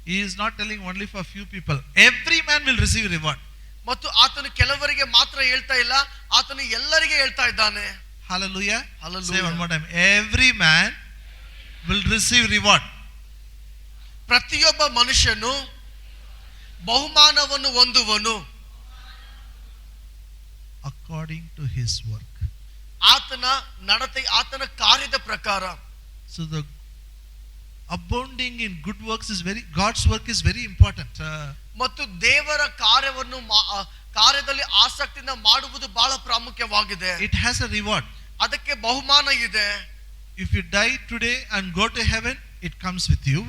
A: He is not telling only for few people. Every man will receive reward.
B: ಮತ್ತು ಆತನು ಕೆಲವರಿಗೆ ಮಾತ್ರ ಹೇಳ್ತಾ ಇಲ್ಲ, ಆತನು ಎಲ್ಲರಿಗೆ ಹೇಳ್ತಾ ಇದ್ದಾನೆ.
A: Hallelujah.
B: Hallelujah.
A: Say one more time. Every man will receive reward.
B: ಪ್ರತಿಯೊಬ್ಬ ಮನುಷ್ಯನು ಬಹುಮಾನವನ್ನು ಹೊಂದುವನು
A: according to his work.
B: ಆತನ ನಡತೆ, ಆತನ ಕಾರ್ಯದ ಪ್ರಕಾರ.
A: So the abounding in good works is God's work is very important.
B: ಮತ್ತು ದೇವರ ಕಾರ್ಯವನ್ನು ಕಾರ್ಯದಲ್ಲಿ ಆಸಕ್ತಿಯಿಂದ ಮಾಡುವುದು ಬಹಳ ಪ್ರಾಮುಖ್ಯವಾಗಿದೆ.
A: It has a reward.
B: ಅದಕ್ಕೆ ಬಹುಮಾನ ಇದೆ.
A: If you die today and go to heaven, it comes with you.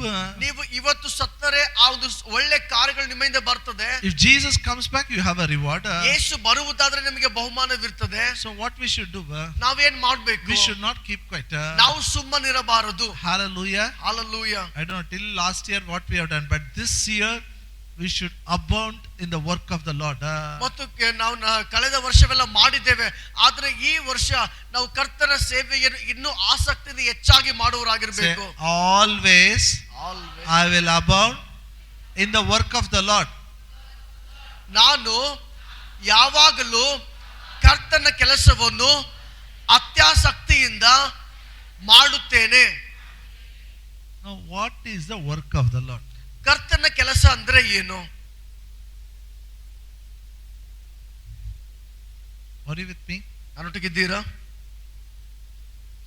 B: ನೀವು ಇವತ್ತು ಸತ್ತರೆ ಆ ಒಂದು ಒಳ್ಳೆ ಕಾರ್ಯಗಳು ನಿಮ್ಮಿಂದ ಬರ್ತದೆ.
A: If Jesus comes back, you have a reward.
B: ಯೇಸು ಬರುವುದಾದ್ರೆ ನಿಮಗೆ ಬಹುಮಾನವಿರ್ತದೆ.
A: So what we should do?
B: ನಾವೇನ್ ಮಾಡ್ಬೇಕು?
A: We should not keep quiet.
B: ನಾವು ಸುಮ್ಮನಿರಬಾರದು.
A: Hallelujah.
B: Hallelujah.
A: I don't know till last year what we have done, but this year we should abound in the work of the Lord.
B: ಮತ್ತು ನಾವು ಕಳೆದ ವರ್ಷವೆಲ್ಲ ಮಾಡಿದ್ದೇವೆ, ಆದ್ರೆ ಈ ವರ್ಷ ನಾವು ಕರ್ತನ ಸೇವೆಯನ್ನು ಇನ್ನೂ ಆಸಕ್ತಿಯಿಂದ ಹೆಚ್ಚಾಗಿ ಮಾಡುವರಾಗಿರಬೇಕು.
A: Always I will abound in the work of the Lord.
B: ನಾನು ಯಾವಾಗಲೂ ಕರ್ತನ ಕೆಲಸವನ್ನು ಅತ್ಯಾಸಕ್ತಿಯಿಂದ ಮಾಡುತ್ತೇನೆ.
A: Now what is the work of the Lord?
B: ಕರ್ತನ ಕೆಲಸ ಅಂದ್ರೆ ಏನು?
A: Are you with me?
B: ನನ್ನೊಟ್ಟಿಗಿದ್ದೀರಾ?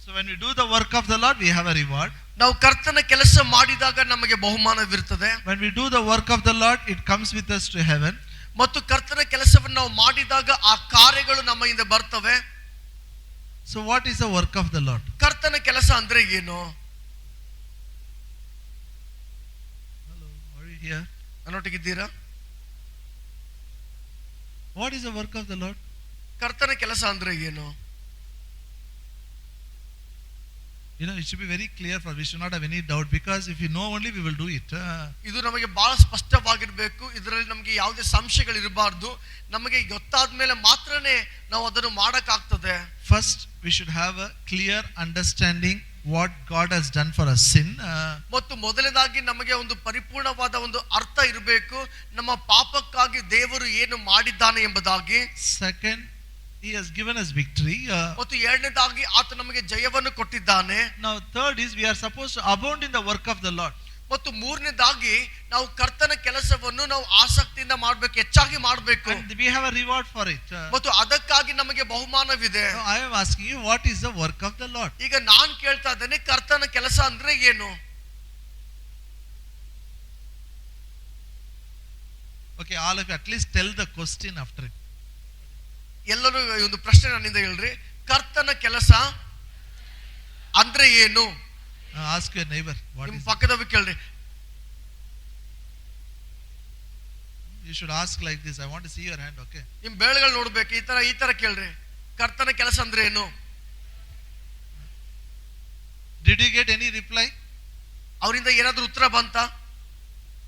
A: So when we do the work of the Lord, we have a reward.
B: ನಾವು ಕರ್ತನ ಕೆಲಸ ಮಾಡಿದಾಗ ನಮಗೆ ಬಹುಮಾನವಿರುತ್ತದೆ.
A: When we do the work of the Lord, it comes with us to heaven.
B: ಮತ್ತು ಕರ್ತನ ಕೆಲಸವನ್ನು ನಾವು ಮಾಡಿದಾಗ ಆ ಕಾರ್ಯಗಳು ನಮ್ಮಿಂದ ಬರ್ತವೆ.
A: So what is the work of the Lord?
B: ಕರ್ತನ ಕೆಲಸ ಅಂದ್ರೆ ಏನು?
A: Hello, are you here?
B: ನನ್ನೊಟ್ಟಿಗಿದ್ದೀರಾ?
A: What is the work of the Lord?
B: ಕರ್ತನ ಕೆಲಸ ಅಂದ್ರೆ ಏನು?
A: You know, it should be very clear for us. We should not have any doubt, because if you know only, we will do it.
B: ಇದು ನಮಗೆ ಬಹಳ ಸ್ಪಷ್ಟವಾಗಿರಬೇಕು. ಇದರಲ್ಲಿ ನಮಗೆ ಯಾವುದೇ ಸಂಶಯಗಳು ಇರಬಾರ್ದು. ನಮಗೆ ಗೊತ್ತಾದ ಮೇಲೆ ಮಾತ್ರನೇ ನಾವು ಅದನ್ನು ಮಾಡಕ್ಕಾಗ್ತದೆ.
A: First, we should have a clear understanding what God has done for our sin.
B: ಮತ್ತು ಮೊದಲನೇದಾಗಿ ನಮಗೆ ಒಂದು ಪರಿಪೂರ್ಣವಾದ ಒಂದು ಅರ್ಥ ಇರಬೇಕು, ನಮ್ಮ ಪಾಪಕ್ಕಾಗಿ ದೇವರು ಏನು ಮಾಡಿದ್ದಾನೆ ಎಂಬುದಾಗಿ.
A: Second, He has given us victory.
B: ಮತ್ತು ಎರಡನೇದಾಗಿ ಆತ ನಮಗೆ ಜಯವನ್ನು ಕೊಟ್ಟಿದ್ದಾನೆ.
A: Now third is we are supposed to abound in the work of the Lord.
B: ಮತ್ತು ಮೂರನೇದಾಗಿ ನಾವು ಕರ್ತನ ಕೆಲಸವನ್ನು ನಾವು ಆಸಕ್ತಿಯಿಂದ ಮಾಡಬೇಕು, ಹೆಚ್ಚಾಗಿ ಮಾಡಬೇಕು.
A: And we have a reward for it.
B: ಮತ್ತು ಅದಕ್ಕಾಗಿ ನಮಗೆ ಬಹುಮಾನವಿದೆ.
A: Now I am asking you, what is the work of the Lord?
B: ಈಗ ನಾನು ಕೇಳ್ತಾ ಇದ್ದೇನೆ, ಕರ್ತನ ಕೆಲಸ ಅಂದ್ರೆ ಏನು?
A: Okay, all of you at least tell the question after it.
B: ಎಲ್ಲರೂ ಒಂದು ಪ್ರಶ್ನೆ ನನ್ನಿಂದ ಹೇಳ್ರಿ, ಕರ್ತನ ಕೆಲಸ ಅಂದ್ರೆ ಏನು?
A: Ask your neighbor. What
B: ನಿಮ್
A: is it?
B: ಪಕ್ಕದವ್ರು ಕೇಳ್ರಿ.
A: You should ask like this. I want to see your hand. Okay.
B: ನಿಮ್ ಬೇಳೆಗಳು ನೋಡ್ಬೇಕು. ಈ ತರ ಕೇಳ್ರಿ, ಕರ್ತನ ಕೆಲಸ ಅಂದ್ರೆ ಏನು?
A: Did you get any reply?
B: ಅವರಿಂದ ಏನಾದ್ರೂ ಉತ್ತರ ಬಂತ?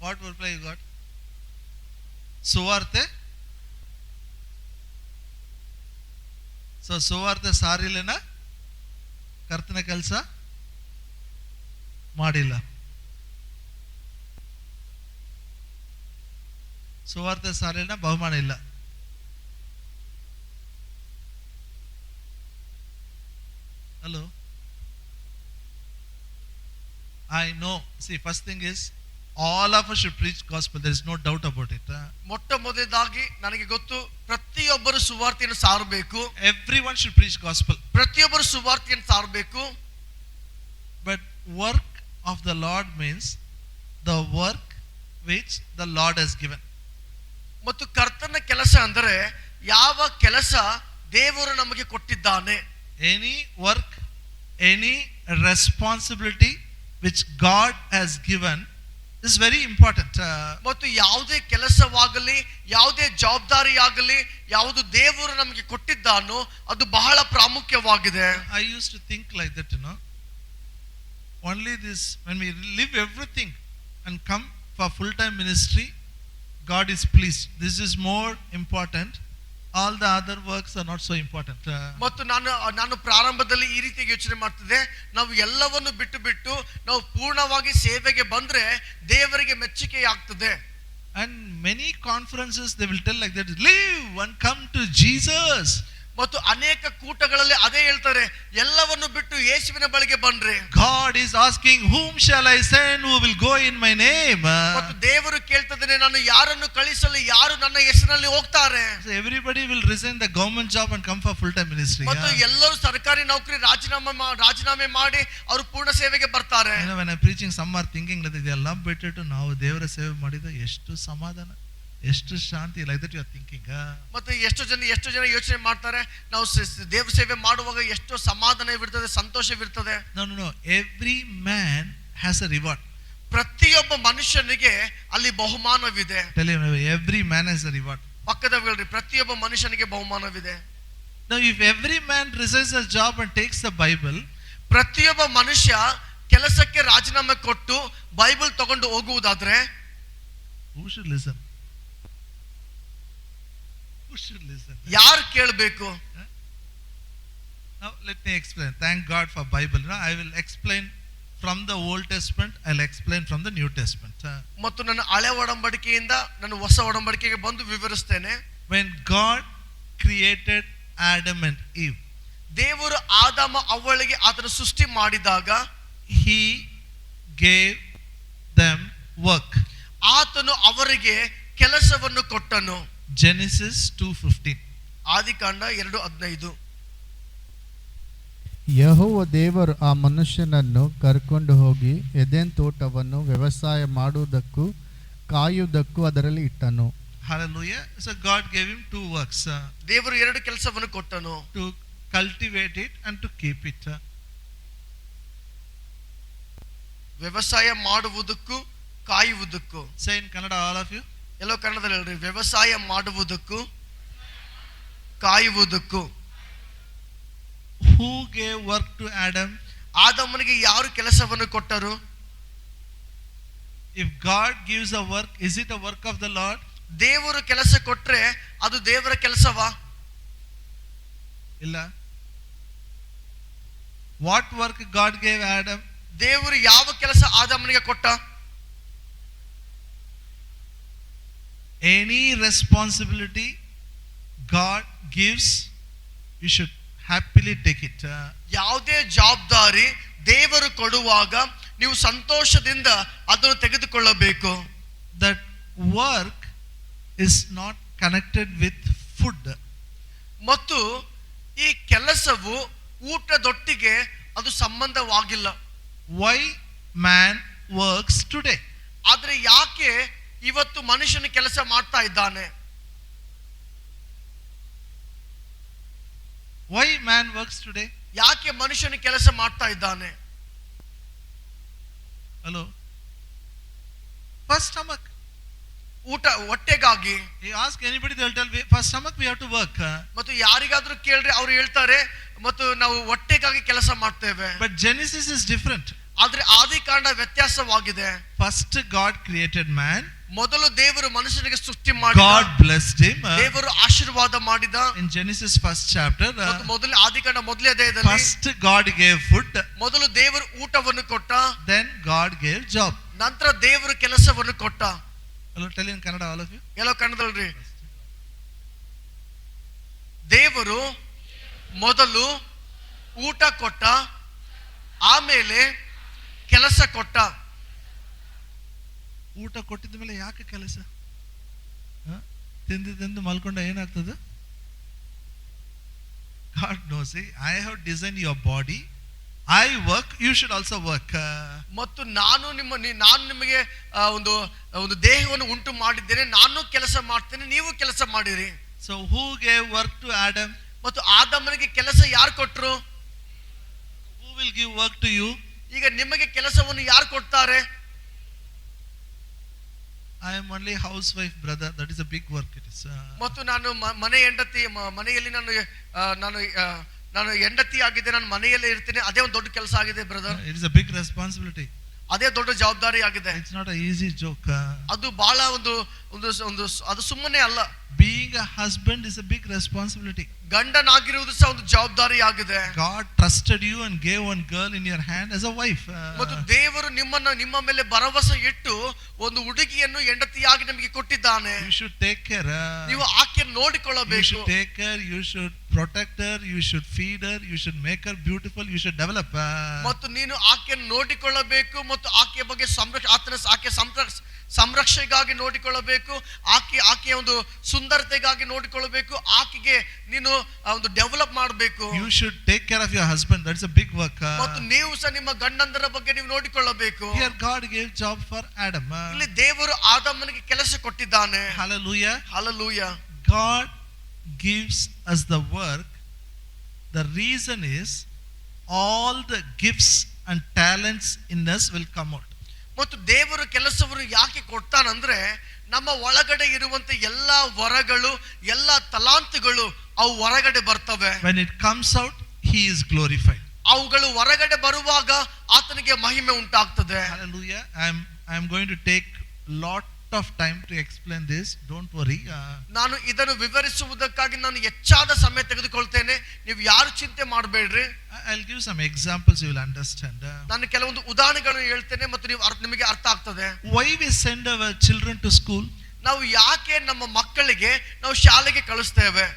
A: What reply you got? ಸುವಾರ್ತೆ. ಸೊ ಸುವಾರ್ತೆ ಸಾರಿಲ್ಲನ ಕರ್ತನ ಕೆಲಸ ಮಾಡಿಲ್ಲ. ಸುವಾರ್ತೆ ಸಾರಿಲ್ಲ, ಬಹುಮಾನ ಇಲ್ಲ. Hello, I know. See, first thing is all of us should preach gospel. There is no doubt about it.
B: ಮೊಟ್ಟ ಮೊದಲದಾಗಿ ನನಗೆ ಗೊತ್ತು, ಪ್ರತಿಯೊಬ್ಬರು ಸುವಾರ್ತೆಯನ್ನು ಸಾರಬೇಕು.
A: Everyone should preach gospel.
B: ಪ್ರತಿಯೊಬ್ಬರು ಸುವಾರ್ತೆಯನ್ನು ಸಾರಬೇಕು.
A: But work of the Lord means the work which the Lord has given.
B: ಮತ್ತು ಕರ್ತನ ಕೆಲಸ ಅಂದರೆ ಯಾವ ಕೆಲಸ ದೇವರು ನಮಗೆ ಕೊಟ್ಟಿದ್ದಾನೆ.
A: Any work, any responsibility which God has given is very important.
B: ಮತ್ತು ಯಾವುದೇ ಕೆಲಸವಾಗಲಿ, ಯಾವುದೇ ಜವಾಬ್ದಾರಿಯಾಗಲಿ, ಯಾವುದು ದೇವರು ನಮಗೆ ಕೊಟ್ಟಿದ್ದಾನೋ ಅದು ಬಹಳ ಪ್ರಾಮುಖ್ಯವಾಗಿದೆ.
A: I used to think like that, you know. Only this, when we leave everything and come for full-time ministry, God is pleased. This is more important all the other works are not so important.
B: ಮತ್ತು ನಾನು ಪ್ರಾರಂಭದಲ್ಲಿ ಈ ರೀತಿ ಯೋಚನೆ ಮಾಡ್ತಿದ್ದೆ, ನಾವು ಎಲ್ಲವನ್ನು ಬಿಟ್ಟು ನಾವು ಪೂರ್ಣವಾಗಿ ಸೇವೆಗೆ ಬಂದ್ರೆ ದೇವರಿಗೆ ಮೆಚ್ಚುಗೆ ಆಗ್ತದೆ.
A: And many conferences they will tell like that, live and come to Jesus.
B: ಮತ್ತು ಅನೇಕ ಕೂಟಗಳಲ್ಲಿ ಅದೇ ಹೇಳ್ತಾರೆ, ಎಲ್ಲವನ್ನು ಬಿಟ್ಟು ಯೇಸುವಿನ ಬಳಿಗೆ ಬನ್ರಿ.
A: God is asking, whom shall I send who will go in my name?
B: ಮತ್ತು ದೇವರು ಕೇಳ್ತಿದ್ದಾನೆ, ನಾನು ಯಾರನ್ನು ಕಳಿಸಲು, ಯಾರು ನನ್ನ ಹೆಸರಿನಲ್ಲಿ ಹೋಗ್ತಾರೆ.
A: So everybody will resign the government job and come for full time ministry.
B: ಮತ್ತು ಎಲ್ಲರೂ ಸರ್ಕಾರಿ ನೌಕರಿ ರಾಜೀನಾಮೆ ಮಾಡಿ ಅವರು ಪೂರ್ಣ ಸೇವೆಗೆ ಬರ್ತಾರೆ.
A: You know, when I'm preaching, some are thinking that ಇದೆಲ್ಲ ಬಿಟ್ಟಿಟ್ಟು ನಾವು ದೇವರ ಸೇವೆ ಮಾಡಿದ ಎಷ್ಟು ಸಮಾಧಾನ, ಎಷ್ಟು ಶಾಂತಿ, like that you are thinking.
B: ಮತ್ತು ಎಷ್ಟು ಜನ ಯೋಚನೆ ಮಾಡ್ತಾರೆ, ನಾವು ದೇವ ಸೇವೆ ಮಾಡುವಾಗ ಎಷ್ಟು ಸಮಾಧಾನವಿರ್ತದೆ, ಸಂತೋಷವಿರ್ತದೆ.
A: No, every man has a reward.
B: ಪ್ರತಿಯೊಬ್ಬ ಮನುಷ್ಯನಿಗೆ ಅಲ್ಲಿ ಬಹುಮಾನವಿದೆ.
A: Tell him, every man has a reward.
B: ಪಕ್ಕದವಳ್ರಿ, ಪ್ರತಿಯೊಬ್ಬ ಮನುಷ್ಯನಿಗೆ ಬಹುಮಾನವಿದೆ.
A: Now if every man resigns his job and takes the Bible,
B: ಪ್ರತಿಯೊಬ್ಬ ಮನುಷ್ಯ ಕೆಲಸಕ್ಕೆ ರಾಜೀನಾಮೆ ಕೊಟ್ಟು ಬೈಬಲ್ ತಗೊಂಡು ಹೋಗುವುದಾದ್ರೆ,
A: who should listen? Who should listen?
B: ಯಾರು ಕೇಳಬೇಕು?
A: Now let me explain. Thank God for Bible. Now I will explain from the Old Testament, I'll explain from the New Testament.
B: ಮತ್ತು ನನ್ನ ಹಳೆ ಒಡಂಬಡಿಕೆಯಿಂದ ನಾನು ಹೊಸ ಒಡಂಬಡಿಕೆಗೆ ಬಂದು ವಿವರಿಸ್ತೇನೆ.
A: When God created Adam and Eve,
B: ದೇವರು ಆದಾಮ ಅವ್ವಳಿಗೆ ಆತನ ಸೃಷ್ಟಿ ಮಾಡಿದಾಗ
A: he gave them work.
B: ಆತನು ಅವರಿಗೆ ಕೆಲಸವನ್ನು ಕೊಟ್ಟನು.
A: Genesis 2:15.
B: ಆದಿಕಾಂಡ 2:15.
C: ಯೆಹೋವ ದೇವರು ಆ ಮನುಷ್ಯನನ್ನು ಕರ್ಕೊಂಡು ಹೋಗಿ ಎದೆನ್ ತೋಟವನ್ನು ವ್ಯವಸಾಯ ಮಾಡುವುದಕ್ಕೂ ಕಾಯುವುದಕ್ಕೂ ಅದರಲ್ಲಿ ಇಟ್ಟನು.
A: Hallelujah. So God gave him two works.
B: ದೇವರು ಎರಡು ಕೆಲಸವನ್ನು ಕೊಟ್ಟನು.
A: To cultivate it and to keep it.
B: ವ್ಯವಸಾಯ ಮಾಡುವುದಕ್ಕೂ ಕಾಯುವುದಕ್ಕೂ.
A: Say in Kannada, all of you.
B: ಎಲ್ಲೋ ಕನ್ನಡದಲ್ಲಿ ಹೇಳ್ರಿ, ವ್ಯವಸಾಯ ಮಾಡುವುದಕ್ಕೂ ಕಾಯುವುದಕ್ಕೂ.
A: Who gave work to Adam?
B: ಆದಾಮನಿಗೆ ಯಾರು ಕೆಲಸವನ್ನು ಕೊಟ್ಟರು?
A: If God gives a work, is it a work of the Lord?
B: ದೇವರು ಕೆಲಸ ಕೊಟ್ರೆ ಅದು ದೇವರ ಕೆಲಸವಾ?
A: ಇಲ್ಲ. What work God gave Adam?
B: ದೇವರು ಯಾವ ಕೆಲಸ ಆದಾಮನಿಗೆ ಕೊಟ್ಟ?
A: Any responsibility God gives, you should happily take it.
B: ಯಾವುದೇ ಜವಾಬ್ದಾರಿ ದೇವರು ಕೊಡುವಾಗ ನೀವು ಸಂತೋಷದಿಂದ ಅದನ್ನು ತೆಗೆದುಕೊಳ್ಳಬೇಕು.
A: That work is not connected with food.
B: ಮತ್ತು ಈ ಕೆಲಸವು ಊಟದೊಟ್ಟಿಗೆ ಅದು ಸಂಬಂಧವಾಗಿಲ್ಲ.
A: Why man works today?
B: ಆದ್ರೆ ಯಾಕೆ ಇವತ್ತು ಮನುಷ್ಯನ ಕೆಲಸ ಮಾಡ್ತಾ ಇದ್ದಾನೆ?
A: Why man works today?
B: ಯಾಕೆ ಮನುಷ್ಯನ ಕೆಲಸ ಮಾಡ್ತಾ ಇದ್ದಾನೆ?
A: Hello. For stomach.
B: ಊಟ, ಹೊಟ್ಟೆಗಾಗಿ.
A: You ask anybody, they will tell me, for stomach we have to work.
B: ಮತ್ತು ಯಾರಿಗಾದ್ರೂ ಕೇಳ್ರಿ, ಅವ್ರು ಹೇಳ್ತಾರೆ ಮತ್ತು ನಾವು ಹೊಟ್ಟೆಗಾಗಿ ಕೆಲಸ ಮಾಡ್ತೇವೆ.
A: But Genesis is different.
B: ಆದ್ರೆ ಆದಿಕಾಂಡ ವ್ಯತ್ಯಾಸವಾಗಿದೆ.
A: First God created man.
B: ಮೊದಲು ದೇವರು ಮನುಷ್ಯನಿಗೆ ಸೃಷ್ಟಿ ಮಾಡಿದ.
A: God blessed him.
B: ದೇವರು ಆಶೀರ್ವಾದ ಮಾಡಿದ.
A: In Genesis first chapter,
B: ಮೊದಲು ಆದಿಕಾಂಡ ಮೊದಲನೇ ಅಧ್ಯಾಯದಲ್ಲಿ
A: first God gave food.
B: ಮೊದಲು ದೇವರು ಊಟವನ್ನು ಕೊಟ್ಟ.
A: Then God gave job.
B: ನಂತರ ದೇವರು ಕೆಲಸವನ್ನು ಕೊಟ್ಟ.
A: Hello, tell in Kannada, all of you.
B: ಎಲ್ಲೋ ಕನ್ನಡದಲ್ರಿ. ದೇವರು ಮೊದಲು ಊಟ ಕೊಟ್ಟ, ಆಮೇಲೆ ಕೆಲಸ ಕೊಟ್ಟ.
A: ಊಟ ಕೊಟ್ಟಿದ ಮೇಲೆ ಯಾಕೆ ಕೆಲಸ? ತಿಂದು ಮಲ್ಕೊಂಡ ಏನಾಗ್ತದೆ? God knows. I have designed your body. I work, you should also work.
B: ಮತ್ತು ನಾನು ನಿಮಗೆ ಒಂದು ದೇಹವನ್ನು ಉಂಟು ಮಾಡಿದ್ದೇನೆ, ನಾನು ಕೆಲಸ ಮಾಡ್ತೇನೆ, ನೀವು ಕೆಲಸ ಮಾಡಿರಿ.
A: So who gave work to Adam?
B: ಮತ್ತು ಆದಾಮನಿಗೆ ಕೆಲಸ ಯಾರು ಕೊಟ್ಟರು?
A: Who will give work to you?
B: ಈಗ ನಿಮಗೆ ಕೆಲಸವನ್ನು ಯಾರು ಕೊಡ್ತಾರೆ?
A: I am only housewife, brother. That is a big work it is.
B: ಮತ್ತು ನಾನು ಮನೆ ಹೆಂಡತಿ, ಮನೆಯಲ್ಲಿ ನಾನು ಹೆಂಡತಿ ಆಗಿದೆ, ನಾನು ಮನೆಯಲ್ಲೇ ಇರ್ತೀನಿ, ಅದೇ ಒಂದು ದೊಡ್ಡ ಕೆಲಸ ಆಗಿದೆ brother.
A: It is a big responsibility.
B: ಅದೇ ದೊಡ್ಡ ಜವಾಬ್ದಾರಿ ಆಗಿದೆ.
A: It's not a easy joke.
B: ಅದು ಬಹಳ ಒಂದು ಅದು ಸುಮ್ಮನೆ ಅಲ್ಲ.
A: Being a husband is a big responsibility.
B: ಗಂಡನಾಗಿರುವುದು ಸಹ ಒಂದು ಜವಾಬ್ದಾರಿ ಆಗಿದೆ.
A: God trusted you and gave one girl in your hand as a wife.
B: ಮತ್ತು ದೇವರು ನಿಮ್ಮ ಮೇಲೆ ಭರವಸೆ ಇಟ್ಟು ಒಂದು ಹುಡುಗಿಯನ್ನು ಹೆಂಡತಿಯಾಗಿ ನಿಮಗೆ ಕೊಟ್ಟಿದ್ದಾನೆ.
A: You should take care.
B: ನೀವು ಆಕೆಯನ್ನು
A: You
B: ನೋಡಿಕೊಳ್ಳಬೇಕು.
A: should take care. You should protect her. You should feed her. You should make her beautiful. You should develop.
B: ಮತ್ತು ನೀನು ಆಕೆಯನ್ನು ನೋಡಿಕೊಳ್ಳಬೇಕು ಮತ್ತು ಆಕೆಯ ಬಗ್ಗೆ ಆಕೆ ಸಂರಕ್ಷಣೆಗಾಗಿ ನೋಡಿಕೊಳ್ಳಬೇಕು. ಆಕೆಯ ಒಂದು ಸುಂದರತೆಗಾಗಿ ನೋಡಿಕೊಳ್ಳಬೇಕು. ಆಕೆಗೆ ನೀನು ಒಂದು ಡೆವಲಪ್ ಮಾಡಬೇಕು.
A: You should take care of your husband. That's a big work.
B: ಮತ್ತು ನೀವು ಸಹ ನಿಮ್ಮ ಗಂಡಂದರ ಬಗ್ಗೆ ನೀವು ನೋಡಿಕೊಳ್ಳಬೇಕು.
A: Here God gave job for Adam.
B: ಇಲ್ಲಿ ದೇವರು ಆದಾಮನಿಗೆ ಕೆಲಸ ಕೊಟ್ಟಿದ್ದಾನೆ.
A: Hallelujah.
B: Hallelujah.
A: God gives us the work. The reason is all the gifts and talents in us will come out.
B: ಮತ್ತು ದೇವರು ಕೆಲಸವನ್ನು ಯಾಕೆ ಕೊಡ್ತಾನಂದ್ರೆ ನಮ್ಮ ಒಳಗಡೆ ಇರುವಂತ ಎಲ್ಲಾ ವರಗಳು ಎಲ್ಲಾ ತಲಾಂತುಗಳು ಅವು ಹೊರಗಡೆ ಬರ್ತವೆ.
A: When it comes out, he is glorified.
B: ಅವುಗಳು ಹೊರಗಡೆ ಬರುವಾಗ ಆತನಿಗೆ ಮಹಿಮೆ ಉಂಟಾಗ್ತದೆ.
A: Hallelujah. I am going to take lot of time to explain this. Don't worry.
B: ನಾನು ಇದನ್ನು ವಿವರಿಸುವುದಕ್ಕಾಗಿ ನಾನು ಹೆಚ್ಚಾದ ಸಮಯ ತೆಗೆದುಕೊಳ್ತೇನೆ. ನೀವು ಯಾರು ಚಿಂತೆ ಮಾಡಬೇಡ್ರಿ.
A: I'll give some examples, you will understand.
B: ನಾನು ಕೆಲವೊಂದು ಉದಾಹರಣೆಗಳನ್ನು ಹೇಳ್ತೇನೆ ಮತ್ತು ನಿಮಗೆ ಅರ್ಥ ಆಗ್ತದೆ.
A: Why we send our children to school?
B: ನಾವು ಯಾಕೆ ನಮ್ಮ ಮಕ್ಕಳಿಗೆ ನಾವು ಶಾಲೆಗೆ ಕಳಿಸ್ತೇವೆ?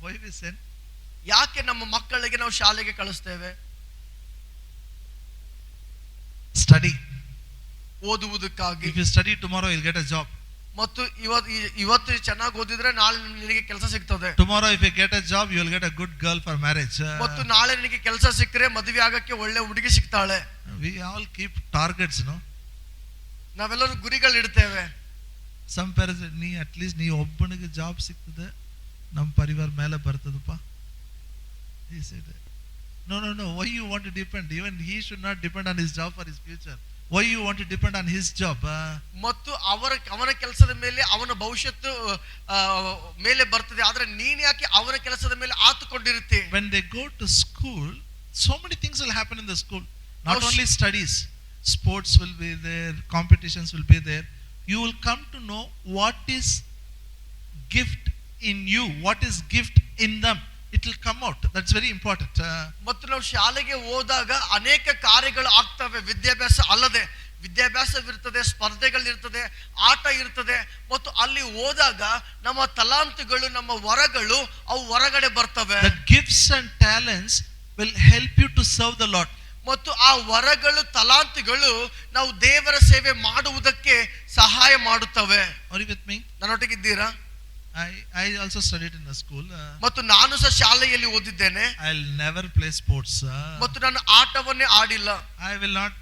A: Why we send?
B: ಯಾಕೆ ನಮ್ಮ ಮಕ್ಕಳಿಗೆ ನಾವು ಶಾಲೆಗೆ ಕಳಿಸ್ತೇವೆ?
A: Study.
B: ಓದುವುದಕ್ಕಾಗಿ.
A: If you study tomorrow, you'll get a job.
B: ಮತ್ತು ಇವತ್ತು ಚೆನ್ನಾಗಿ ಓದಿದ್ರೆ ನಾಳೆ ನಿನಗೆ ಕೆಲಸ ಸಿಗ್ತದೆ.
A: Tomorrow if you get a job, you will get a good girl for marriage.
B: ಮತ್ತು ನಾಳೆ ನಿನಗೆ ಕೆಲಸ ಸಿಕ್ಕರೆ ಮದುವೆ ಆಗಕ್ಕೆ ಒಳ್ಳೆ ಹುಡುಗಿ ಸಿಗ್ತಾಳೆ.
A: We all keep targets, no?
B: ನಾವೆಲ್ಲರೂ ಗುರಿಗಳು ಇಡ್ತೇವೆ.
A: Some parents ನೀ at least ನೀ ಒಬ್ಬನಿಗೆ ಜಾಬ್ ಸಿಗ್ತದೆ ನಮ್ಮ ಪರಿವಾರ ಮೇಲೆ ಬರ್ತದಪ್ಪ. He said, no, why you want to depend? Even he should not depend on his job for his future. Why you want to depend on his job?
B: ಮತ್ತು ಅವನ ಕೆಲಸದ ಮೇಲೆ ಅವನ ಭವಿಷ್ಯತ್ತು ಮೇಲೆ ಬರ್ತದೆ. ಆದ್ರೆ ನೀನ್ ಯಾಕೆ ಅವನ ಕೆಲಸದ ಮೇಲೆ ಆತುಕೊಂಡಿರುತ್ತೆ?
A: When they go to school, so many things will happen in the school. Not only studies, sports will be there, competitions will be there. You will come to know what is gift in you, what is gift in them. It will come out. That's very important.
B: ಮತ್ತು ನಾವು ಶಾಲೆಗೆ ಹೋದಾಗ ಅನೇಕ ಕಾರ್ಯಗಳು ಆಗ್ತವೆ. ವಿದ್ಯಾಭ್ಯಾಸ ಅಲ್ಲದೆ ವಿದ್ಯಾಭ್ಯಾಸವಿರ್ತದೆ, ಸ್ಪರ್ಧೆಗಳಿರ್ತದೆ, ಆಟ ಇರ್ತದೆ. ಮತ್ತು ಅಲ್ಲಿ ಹೋದಾಗ ನಮ್ಮ ತಲಾಂತುಗಳು ನಮ್ಮ ವರಗಳು ಅವು ಹೊರಗಡೆ ಬರ್ತವೆ.
A: The gifts and talents will help you to serve the Lord.
B: ಮತ್ತು ಆ ವರಗಳು ತಲಾಂತುಗಳು ನಾವು ದೇವರ ಸೇವೆ ಮಾಡುವುದಕ್ಕೆ ಸಹಾಯ ಮಾಡುತ್ತವೆ.
A: Are you with me?
B: ನನ್ನೊಟ್ಟಿಗಿದ್ದೀರಾ?
A: I also studied in a school.
B: ಮತ್ತು ನಾನು ಸಹ ಶಾಲೆಯಲ್ಲಿ ಓದಿದ್ದೇನೆ.
A: I'll never play sports.
B: ಮತ್ತು ನಾನು ಆಟವನ್ನೇ ಆಡಿಲ್ಲ.
A: I will not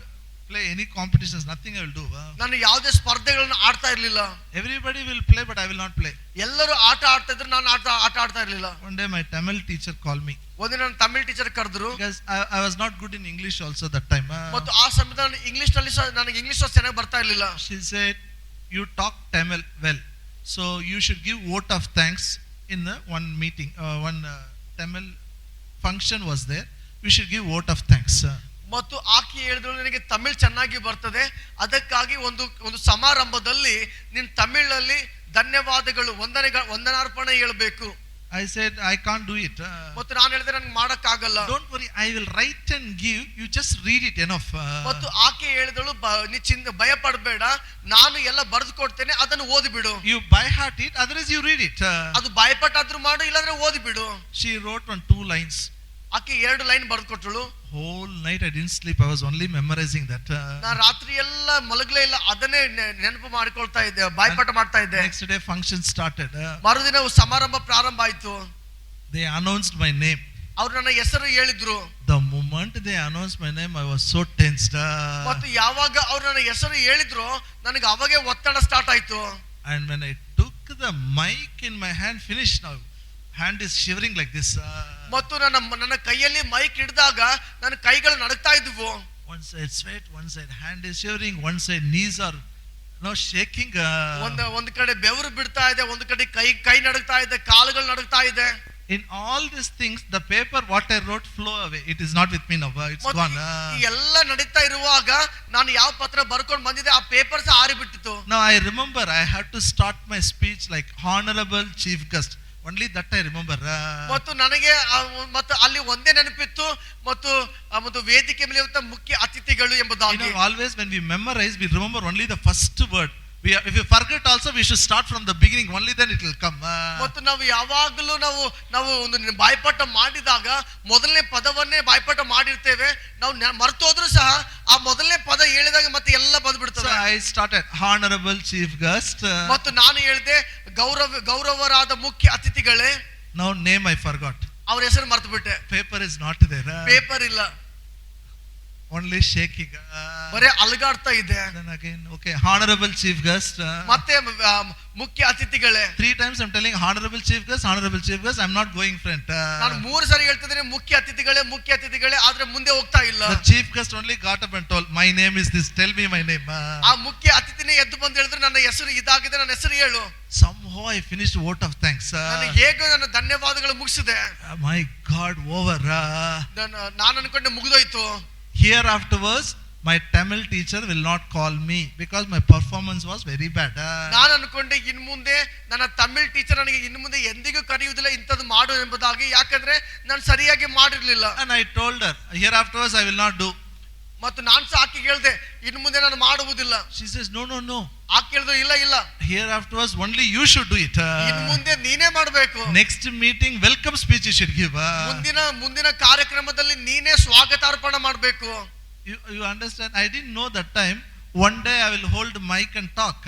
A: play any competitions. Nothing I will do.
B: ನಾನು ಯಾವುದೇ ಸ್ಪರ್ಧೆಗಳನ್ನು ಆಡ್ತಾ ಇರಲಿಲ್ಲ.
A: Everybody will play, but I will not play.
B: ಎಲ್ಲರೂ ಆಟ ಆಡ್ತಾ ಇದ್ರು, ನಾನು ಆಟ ಆಡ್ತಾ ಇರಲಿಲ್ಲ.
A: One day my Tamil teacher called me.
B: ಒಂದಿನ ನನ್ನ ತಮಿಳ್ ಟೀಚರ್ ಕರೆದ್ರು.
A: Because I was not good in English also that time.
B: ಮತ್ತು ಆ ಸಮಯದಲ್ಲಿ ಇಂಗ್ಲಿಷ್ ನಲ್ಲಿ ನನಗೆ ಇಂಗ್ಲಿಷ್ ಚೆನ್ನಾಗಿ ಬರ್ತಾ ಇರಲಿಲ್ಲ.
A: She said, you talk Tamil well, so you should give vote of thanks in the one meeting. One Tamil function was there. You should give vote of thanks.
B: ಮತ್ತು ಆಕೆ ಹೇಳಿದ್ರು, ನಿನಗೆ ತಮಿಳ್ ಚೆನ್ನಾಗಿ ಬರ್ತದೆ, ಅದಕ್ಕಾಗಿ ಒಂದು ಸಮಾರಂಭದಲ್ಲಿ ನೀನು ತಮಿಳಲ್ಲಿ ಧನ್ಯವಾದಗಳು ವಂದನಾರ್ಪಣೆ ಹೇಳಬೇಕು.
A: I said I can't do it.
B: ಮತ್ತು ನಾನು ಹೇಳಿದೆ ನನಗೆ ಮಾಡಕ್ಕಾಗಲ್ಲ.
A: Don't worry, I will write and give. You just read it enough.
B: ಮತ್ತು ಆಕೆ ಹೇಳಿದಳು, ನೀ ಭಯ ಪಡಬೇಡ, ನಾನು ಎಲ್ಲ ಬರೆದು ಕೊಡ್ತೇನೆ, ಅದನ್ನು ಓದಿಬಿಡು.
A: You by heart it, otherwise you read it.
B: ಅದು ಭಯಪಟ್ಟಾದ್ರೂ ಮಾಡು, ಇಲ್ಲಾಂದ್ರೆ ಓದಿಬಿಡು.
A: She wrote on 2 lines.
B: ಆಕೆ 2 ಲೈನ್ ಬರೆದು ಕೊಟ್ಟಳು.
A: Whole night I didn't sleep. I was only memorizing that.
B: ನಾನು ರಾತ್ರಿ ಎಲ್ಲ ಮಲಗಲೇ ಇಲ್ಲ, ಅದನ್ನೇ ನೆನಪು ಮಾಡಿಕೊಳ್ತಾ ಇದ್ದೆ, ಬಾಯ್ಪಾಠ ಮಾಡ್ತಾ ಇದ್ದೆ.
A: Next day function started.
B: ಮರುದಿನ ಸಮಾರಂಭ ಪ್ರಾರಂಭ ಆಯ್ತು.
A: They announced my name.
B: ಅವ್ರು ನನ್ನ ಹೆಸರು ಹೇಳಿದ್ರು.
A: The moment they announced my name, I was so tensed.
B: ಮತ್ತು ಯಾವಾಗ ಅವ್ರು ನನ್ನ ಹೆಸರು ಹೇಳಿದ್ರು, ನನಗೆ ಅವಾಗೆ ಒತ್ತಡ ಸ್ಟಾರ್ಟ್ ಆಯ್ತು.
A: And when I took the mic in my hand, finished now. Hand is shivering like this.
B: ಮತ್ತು ನನ್ನ ಕೈಯಲ್ಲಿ ಮೈಕ್ ಹಿಡಿದಾಗ ನನ್ನ ಕೈಗಳು ನಡುಗ್ತಾ ಇದ್ವು.
A: One side sweat, one side hand is shivering, one side knees are shaking.
B: ಒಂದು ಕಡೆ ಬೆವರು ಬಿಡ್ತಾ ಇದೆ, ಒಂದು ಕಡೆ ಕೈ ನಡುಗ್ತಾ ಇದೆ, ಕಾಲುಗಳು ನಡುಗ್ತಾ ಇದೆ.
A: in all these things, the paper what I wrote flow away. It is not with me now. It's
B: ಮತ್ತು
A: gone.
B: ಈ ಎಲ್ಲ ನಡೀತಾ ಇರುವಾಗ ನಾನು ಯಾವ ಪತ್ರ ಬರ್ಕೊಂಡು ಬಂದಿದ್ದೆ ಆ papers ಆರಿಬಿಟ್ಟಿತ್ತು.
A: Now I remember I had to start my speech like honorable chief guest. Only that I remember.
B: ಮತ್ತು ನನಗೆ ಮತ್ತು ಅಲ್ಲಿ ಒಂದೇ ನೆನಪಿತ್ತು ಮತ್ತು ಮತ್ತು ವೇದಿಕೆ ಮೇಲೆ ಮುಖ್ಯ ಅತಿಥಿಗಳು ಎಂಬುದಾಗಿ.
A: Always when we memorize, we remember only the first word. If you forget also, we should start from the beginning. Only then it will come.
B: ಮತ್ತು ನಾವು ಯಾವಾಗಲೂ ನಾವು ಒಂದು ಬಾಯ್ಪಾಠ ಮಾಡಿದಾಗ ಮೊದಲನೇ ಪದವನ್ನೇ ಬಾಯ್ಪಾಠ ಮಾಡಿರ್ತೇವೆ. ನಾವು ಮರ್ತೋದ್ರೂ ಸಹ ಆ ಮೊದಲನೇ ಪದ ಹೇಳಿದಾಗ ಮತ್ತೆ ಎಲ್ಲ ಬಂದ್ಬಿಡ್ತದೆ.
A: So I started honorable chief guest.
B: ಮತ್ತು ನಾನು ಹೇಳಿದೆ ಗೌರವರಾದ ಮುಖ್ಯ ಅತಿಥಿಗಳೇ.
A: Now name I forgot.
B: ಅವ್ರ ಹೆಸರು ಮರ್ತು ಬಿಟ್ಟೆ.
A: Paper is not there.
B: Paper ಇಲ್ಲ,
A: only shaking.
B: ಬರೇ ಅಲಗಾಡ್ತಾ ಇದೆ.
A: Then again, okay, honorable chief guest.
B: ಮತ್ತೆ ಮುಖ್ಯ ಅತಿಥಿಗಳೇ.
A: 3 times I'm telling honorable chief guest, honorable chief guest. I'm not going front.
B: ನಾನು 3 ಸಾರಿ ಹೇಳ್ತಿದ್ದೀನಿ ಮುಖ್ಯ ಅತಿಥಿಗಳೇ, ಆದ್ರೆ ಮುಂದೆ ಹೋಗ್ತಾ ಇಲ್ಲ.
A: The chief guest only got up and told, my name is this, tell me my name.
B: ಆ ಮುಖ್ಯ ಅತಿಥಿನೇ ಎದ್ದು ಬಂದು ಹೇಳಿದ್ರು ನನ್ನ ಹೆಸರು ಇದಾಗಿದೆ, ನನ್ನ ಹೆಸರು ಹೇಳು.
A: Somehow I finished vote of thanks.
B: ನಾನು ಹೇಗೋ ನನ್ನ ಧನ್ಯವಾದಗಳು ಮುಗಿಸಿದೆ.
A: My God, over.
B: ನಾನು ಅನ್ಕೊಂಡೆ ಮುಗಿದೋಯ್ತು.
A: Here afterwards, my Tamil teacher will not call me because my performance was very bad.
B: ನಾನು ಅನ್ಕೊಂಡೆ ಇನ್ನು ಮುಂದೆ ನನ್ನ ತಮಿಳ್ ಟೀಚರ್ ನನಗೆ ಇನ್ನು ಮುಂದೆ ಎಂದಿಗೂ ಕರೆಯುವುದಿಲ್ಲ ಇಂಥದ್ದು ಮಾಡು ಎಂಬುದಾಗಿ, ಯಾಕಂದ್ರೆ ನಾನು ಸರಿಯಾಗಿ ಮಾಡಿರ್ಲಿಲ್ಲ.
A: And I told her, here afterwards I will not do.
B: ಮತ್ತು ನಾನು ಸಹ ಆಕೆ ಹೇಳಿದೆ ಇನ್ನು ಮುಂದೆ ನಾನು ಮಾಡುವುದಿಲ್ಲ.
A: She says, no.
B: ಆಕೆ ಹೇಳಿದ್ರು ಇಲ್ಲ,
A: here afterwards only you should do it.
B: ಇನ್ನು ಮುಂದೆ ನೀನೇ ಮಾಡಬೇಕು.
A: Next meeting welcome speech you should give.
B: ಮುಂದಿನ ಕಾರ್ಯಕ್ರಮದಲ್ಲಿ ನೀನೇ ಸ್ವಾಗತಾರ್ಪಣೆ ಮಾಡಬೇಕು.
A: You understand? I didn't know that time. One day I will hold mic and talk.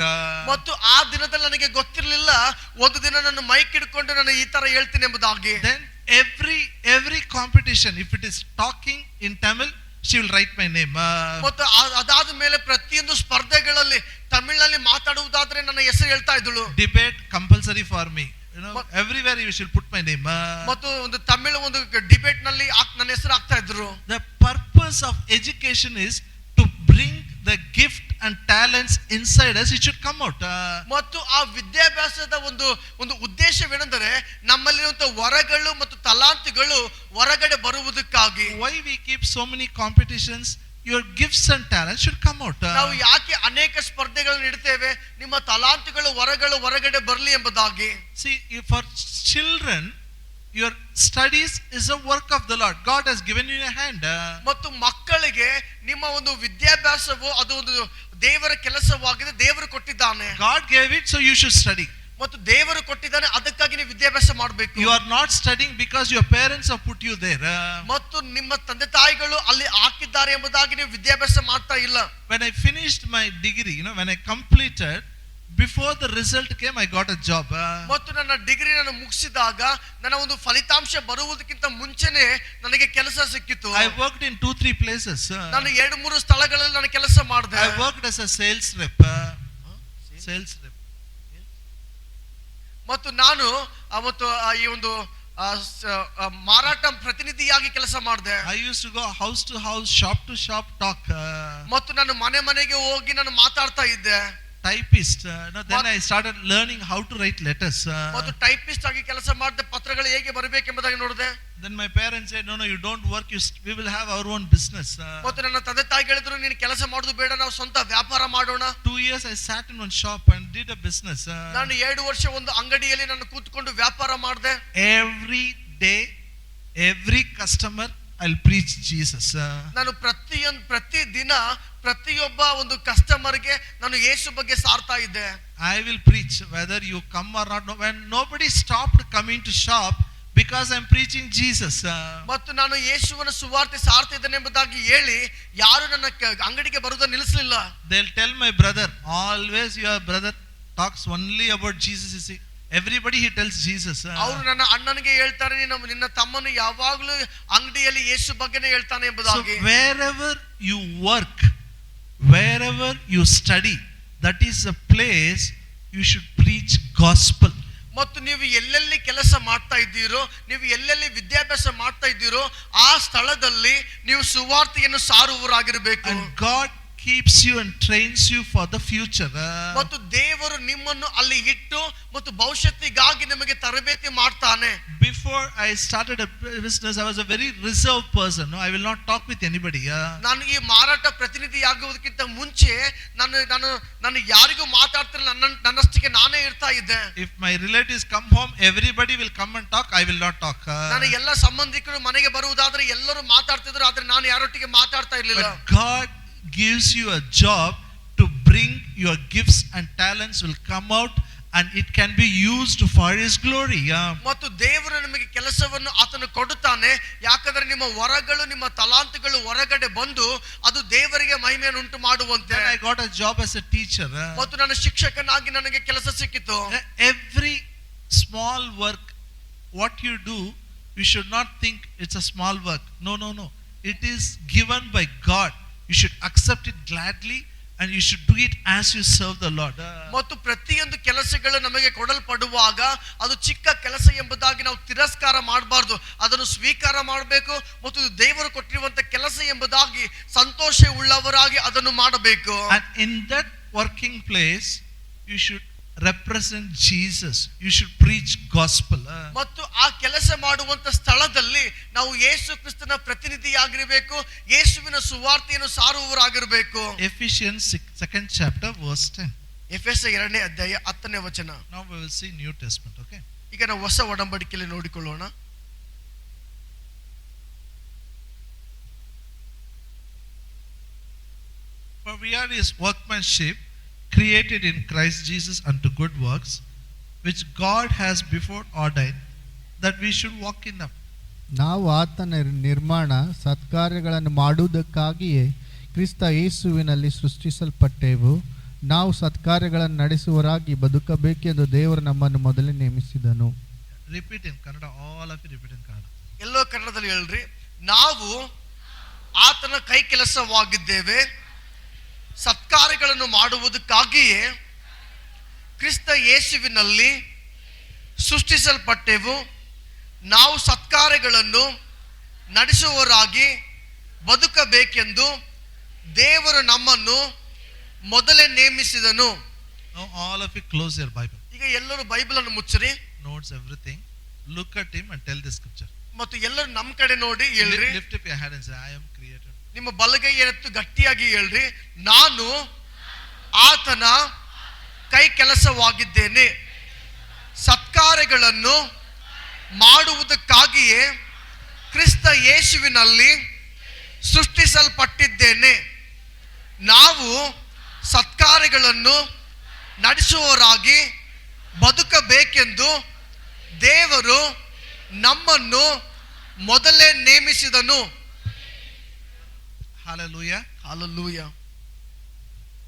B: ಮತ್ತು ಆ ದಿನದಲ್ಲಿ ನನಗೆ ಗೊತ್ತಿರಲಿಲ್ಲ ಒಂದು ದಿನ ನಾನು ಮೈಕ್ ಹಿಡ್ಕೊಂಡು ನಾನು ಈ ತರ ಹೇಳ್ತೀನಿ ಎಂಬುದಾಗಿ.
A: Then every competition, if it is talking in Tamil, she will write my name.
B: ಮತ್ತು ಅದಾದ ಮೇಲೆ ಪ್ರತಿಯೊಂದು ಸ್ಪರ್ಧೆಗಳಲ್ಲಿ ತಮಿಳಿನಲ್ಲಿ ಮಾತಾಡುವುದಾದ್ರೆ ನನ್ನ ಹೆಸರು ಹೇಳ್ತಾ ಇದ್ದಳು.
A: Debate compulsory for me. Everywhere you should put my name.
B: ಮತ್ತು ಒಂದು ತಮಿಳು ಒಂದು ಡಿಬೇಟ್ ನಲ್ಲಿ ನನ್ನ ಹೆಸರು ಹಾಕ್ತಾ ಇದ್ರು.
A: The purpose of education is to bring the gift and talents inside us. It should come out.
B: ಮತ್ತು ಆ ವಿದ್ಯಾಭ್ಯಾಸದ ಒಂದು ಉದ್ದೇಶವೇನೆಂದರೆ ನಮ್ಮಲ್ಲಿರುವಂತಹ ವರಗಳು ಮತ್ತು ತಲಾಂತುಗಳು ಹೊರಗಡೆ ಬರುವುದಕ್ಕಾಗಿ.
A: Why we keep so many competitions? Your gifts and talents should come out.
B: ನಾವು ಯಾಕೆ ಅನೇಕ ಸ್ಪರ್ಧೆಗಳನ್ನು ಇಡ್ತೇವೆ? ನಿಮ್ಮ ತಲಾಂತುಗಳು ಹೊರಗಡೆ ಬರಲಿ ಎಂಬುದಾಗಿ.
A: See, for children, your studies is a work of the Lord. God has given you a hand.
B: ಮತ್ತು ಮಕ್ಕಳಿಗೆ ನಿಮ್ಮ ಒಂದು ವಿದ್ಯಾಭ್ಯಾಸವು ಅದು ಒಂದು ದೇವರ ಕೆಲಸವಾಗಿದೆ, ದೇವರು ಕೊಟ್ಟಿದ್ದಾನೆ.
A: God gave it, so you should study.
B: ಮತ್ತು ದೇವರು ಕೊಟ್ಟಿದ್ದಾನೆ, ಅದಕ್ಕಾಗಿ ನೀವು ವಿದ್ಯಾಭ್ಯಾಸ ಮಾಡಬೇಕು.
A: You are not studying because your parents have put you there.
B: ಮತ್ತು ನಿಮ್ಮ ತಂದೆ ತಾಯಿಗಳು ಅಲ್ಲಿ ಹಾಕಿದ್ದಾರೆ ಎಂಬುದಾಗಿ ನೀವು ವಿದ್ಯಾಭ್ಯಾಸ ಮಾಡ್ತಾ ಇಲ್ಲ.
A: When I finished my degree, when I completed, before the result came, I got a job.
B: ಮತ್ತು ನನ್ನ ಡಿಗ್ರಿ ನಾನು ಮುಗಿಸಿದಾಗ ನನ್ನ ಒಂದು ಫಲಿತಾಂಶ ಬರುವುದಕ್ಕಿಂತ ಮುಂಚೆನೆ ನನಗೆ ಕೆಲಸ ಸಿಕ್ಕಿತು.
A: I worked in 2-3 places.
B: ನಾನು 2-3 ಸ್ಥಳಗಳಲ್ಲಿ ನಾನು ಕೆಲಸ ಮಾಡಿದೆ.
A: I worked as a sales rep.
B: ಮತ್ತು ನಾನು ಈ ಒಂದು ಮಾರಾಟ ಪ್ರತಿನಿಧಿಯಾಗಿ ಕೆಲಸ ಮಾಡಿದೆ.
A: I used to go house to house, shop to shop, talk.
B: ಮತ್ತು ನಾನು ಮನೆಗೆ ಹೋಗಿ ನಾನು ಮಾತಾಡ್ತಾ ಇದ್ದೆ.
A: Typist. Then I started learning how to write letters.
B: ಮತ್ತು ಟೈಪಿಸ್ಟ್ ಆಗಿ ಕೆಲಸ ಮಾಡಿದೆ, ಪತ್ರಗಳು ಹೇಗೆ ಬರಬೇಕೆಂಬುದಾಗಿ ನೋಡಿದೆ.
A: Then my parents said, no, you don't work. We will have our own business.
B: ಮತ್ತು ನನ್ನ ತಂದೆ ತಾಯಿ ಹೇಳಿದ್ರು ನೀನು ಕೆಲಸ ಮಾಡೋದು ಬೇಡ, ನಾವು ಸ್ವಂತ ವ್ಯಾಪಾರ ಮಾಡೋಣ.
A: 2 years I sat in one shop and did a business.
B: ನಾನು 2 ವರ್ಷ ಒಂದು ಅಂಗಡಿಯಲ್ಲಿ ನಾನು ಕೂತ್ಕೊಂಡು ವ್ಯಾಪಾರ ಮಾಡಿದೆ.
A: Every day, every customer, I'll preach Jesus.
B: ನಾನು ಪ್ರತಿ ದಿನ ಪ್ರತಿಯೊಬ್ಬ ಒಂದು ಕಸ್ಟಮರ್ಗೆ ನಾನು ಯೇಸು ಬಗ್ಗೆ ಸಾರ್ತಾ ಇದ್ದೆ.
A: I will preach whether you come or not. When nobody stopped coming to shop because I'm preaching Jesus.
B: ಮತ್ತು ನಾನು ಯೇಸುವಿನ ಸುವಾರ್ತೆ ಸಾರ್ತಿದ್ದೇನೆ ಎಂಬುದಾಗಿ ಹೇಳಿ ಯಾರು ನನ್ನ ಅಂಗಡಿಗೆ ಬರುವುದನ್ನು ನಿಲ್ಲಿಸಲಿಲ್ಲ.
A: They'll tell my brother, always your brother talks only about Jesus. You see, everybody he tells Jesus.
B: ಅವರು ನನ್ನ ಅಣ್ಣನಿಗೆ ಹೇಳ್ತಾರೆ, ನಿನ್ನ ತಮ್ಮನು ಯಾವಾಗಲೂ ಅಂಗಡಿಯಲ್ಲಿ ಯೇಸು ಬಗ್ಗೆನೇ ಹೇಳ್ತಾನೆ ಎಂಬುದಾಗಿ.
A: So wherever you work, wherever you study, that is a place you should preach gospel.
B: ಮತ್ತು ನೀವು ಎಲ್ಲೆಲ್ಲಿ ಕೆಲಸ ಮಾಡ್ತಾ ಇದ್ದೀರೋ, ನೀವು ಎಲ್ಲೆಲ್ಲಿ ವಿದ್ಯಾಭ್ಯಾಸ ಮಾಡ್ತಾ ಇದ್ದೀರೋ ಆ ಸ್ಥಳದಲ್ಲಿ ನೀವು ಸುವಾರ್ತೆಯನ್ನು ಸಾರುವವರಾಗಿರಬೇಕು.
A: And God keeps you and trains you for the future.
B: ಮತ್ತು ದೇವರು ನಿಮ್ಮನ್ನು ಅಲ್ಲಿ ಇಟ್ಟು ಮತ್ತು ಭವಿಷ್ಯತ್ತಿಗಾಗಿ ನಿಮಗೆ ತರಬೇತಿ ಮಾಡ್ತಾನೆ.
A: Before I started a business, I was a very reserved person. No, I will not talk with anybody.
B: ನಾನು ಈ ಮಾರಾಟ ಪ್ರತಿನಿಧಿಯಾಗುವುದಕ್ಕಿಂತ ಮುಂಚೆ ನಾನು ಯಾರಿಗೂ ಮಾತಾಡ್ತಿರಲಿಲ್ಲ, ನನ್ನಷ್ಟಕ್ಕೆ ನಾನೇ ಇರ್ತಾ ಇದ್ದೆ.
A: If my relatives come home, everybody will come and talk. I will not talk.
B: ನನ್ನ ಎಲ್ಲ ಸಂಬಂಧಿಕರು ಮನೆಗೆ ಬರುವುದಾದ್ರೆ ಎಲ್ಲರೂ ಮಾತಾಡ್ತಿದ್ರು, ಆದ್ರೆ ನಾನು ಯಾರೊಟ್ಟಿಗೆ ಮಾತಾಡ್ತಾ ಇರ್ಲಿಲ್ಲ.
A: But God gives you a job to bring your gifts and talents will come out and it can be used for His glory.
B: ಮತ್ತು ದೇವರು ನಿಮಗೆ ಕೆಲಸವನ್ನು ಆತನು ಕೊಡುತ್ತಾನೆ, ಯಾಕಂದ್ರೆ ನಿಮ್ಮ ವರಗಳು ನಿಮ್ಮ ತಲಾಂತುಗಳು ಹೊರಗಡೆ ಬಂದು ಅದು ದೇವರಿಗೆ ಮಹಿಮೆಯನ್ನು ಉಂಟು ಮಾಡುವಂತೆ.
A: Then I got a job as a teacher.
B: ಮತ್ತು ನನ್ನ ಶಿಕ್ಷಕನಾಗಿ ನನಗೆ ಕೆಲಸ ಸಿಕ್ಕಿತು.
A: Every small work what you do, you should not think it's a small work. No, it is given by God. You should accept it gladly and you should do it as you serve the Lord.
B: ಮತ್ತು ಪ್ರತಿಯೊಂದು ಕೆಲಸಗಳು ನಮಗೆ ಕೊಡಲ್ಪಡುವಾಗ ಅದು ಚಿಕ್ಕ ಕೆಲಸ ಎಂಬುದಾಗಿ ನಾವು ತಿರಸ್ಕಾರ ಮಾಡಬಾರ್ದು, ಅದನ್ನು ಸ್ವೀಕಾರ ಮಾಡಬೇಕು. ಮತ್ತು ದೇವರು ಕೊಟ್ಟಿರುವಂತ ಕೆಲಸ ಎಂಬುದಾಗಿ ಸಂತೋಷ ಉಳ್ಳವರಾಗಿ ಅದನ್ನು ಮಾಡಬೇಕು.
A: And in that working place you should represent Jesus. You should preach gospel.
B: ಮತ್ತು ಆ ಕೆಲಸ ಮಾಡುವಂತ ಸ್ಥಳದಲ್ಲಿ ನಾವು ಯೇಸು ಕ್ರಿಸ್ತನ ಪ್ರತಿನಿಧಿಯಾಗಿರಬೇಕು, ಯೇಸುವಿನ ಸುವಾರ್ತೆಯನ್ನು ಸಾರುವವರಾಗಿರಬೇಕು.
A: Ephesians 2nd chapter verse 10.
B: ಎಫೆಸ 2ನೇ ಅಧ್ಯಾಯ 10ನೇ ವಚನ.
A: Now we will see New Testament. Okay,
B: ಈಗ ನಾವು ಹೊಸ ಒಡಂಬಡಿಕೆಯಲ್ಲಿ ನೋಡಿಕೊಳ್ಳೋಣ.
A: for we are His workmanship, created in Christ Jesus unto good works, which God has before ordained that we should walk in them.
C: ನಾವು ಆತನ ನಿರ್ಮಾಣ ಸತ್ಕಾರ್ಯಗಳನ್ನು ಮಾಡುವುದಕ್ಕಾಗಿಯೇ ಕ್ರಿಸ್ತ ಯೇಸುವಿನಲ್ಲಿ ಸೃಷ್ಟಿಸಲ್ಪಟ್ಟೆವು. ನಾವು ಸತ್ಕಾರ್ಯಗಳನ್ನು ನಡೆಸುವರಾಗಿ ಬದುಕಬೇಕೆಂದು ದೇವರು ನಮ್ಮನ್ನು ಮೊದಲೇ ನೇಮಿಸಿದನು.
A: Repeat in Kannada, all of you repeat in Kannada.
B: ಎಲ್ಲೋ ಕನ್ನಡದಲ್ಲಿ ಹೇಳ್ರಿ. ನಾವು ಆತನ ಕೈ ಕೆಲಸವಾಗಿದ್ದೇವೆ, ಸತ್ಕಾರ್ಯಗಳನ್ನು ಮಾಡುವುದಕ್ಕಾಗಿಯೇ ಕ್ರಿಸ್ತ ಯೇಸುವಿನಲ್ಲಿ ಸೃಷ್ಟಿಸಲ್ಪಟ್ಟೆವು. ನಾವು ಸತ್ಕಾರ್ಯಗಳನ್ನು ನಡೆಸುವವರಾಗಿ ಬದುಕಬೇಕೆಂದು ದೇವರು ನಮ್ಮನ್ನು ಮೊದಲೇ ನೇಮಿಸಿದನು.
A: Now all of you close your Bible.
B: ಈಗ ಎಲ್ಲರೂ ಬೈಬಲ್ ಅನ್ನು ಮುಚ್ಚಿರಿ,
A: Notes everything. Look at Him and tell the scripture.
B: ಮತ್ತು ಎಲ್ಲರೂ ನಮ್ಮ ಕಡೆ ನೋಡಿ ಹೇಳ್ರಿ.
A: Lift up your hand and say, I am created.
B: ನಿಮ್ಮ ಬಲಗೈ ಎತ್ತು ಗಟ್ಟಿಯಾಗಿ ಹೇಳ್ರಿ, ನಾನು ಆತನ ಕೈ ಕೆಲಸವಾಗಿದ್ದೇನೆ, ಸತ್ಕಾರ್ಯಗಳನ್ನು ಮಾಡುವುದಕ್ಕಾಗಿಯೇ ಕ್ರಿಸ್ತ ಯೇಸುವಿನಲ್ಲಿ ಸೃಷ್ಟಿಸಲ್ಪಟ್ಟಿದ್ದೇನೆ. ನಾವು ಸತ್ಕಾರ್ಯಗಳನ್ನು ನಡೆಸುವವರಾಗಿ ಬದುಕಬೇಕೆಂದು ದೇವರು ನಮ್ಮನ್ನು ಮೊದಲೇ ನೇಮಿಸಿದನು.
A: Hallelujah.
B: Hallelujah.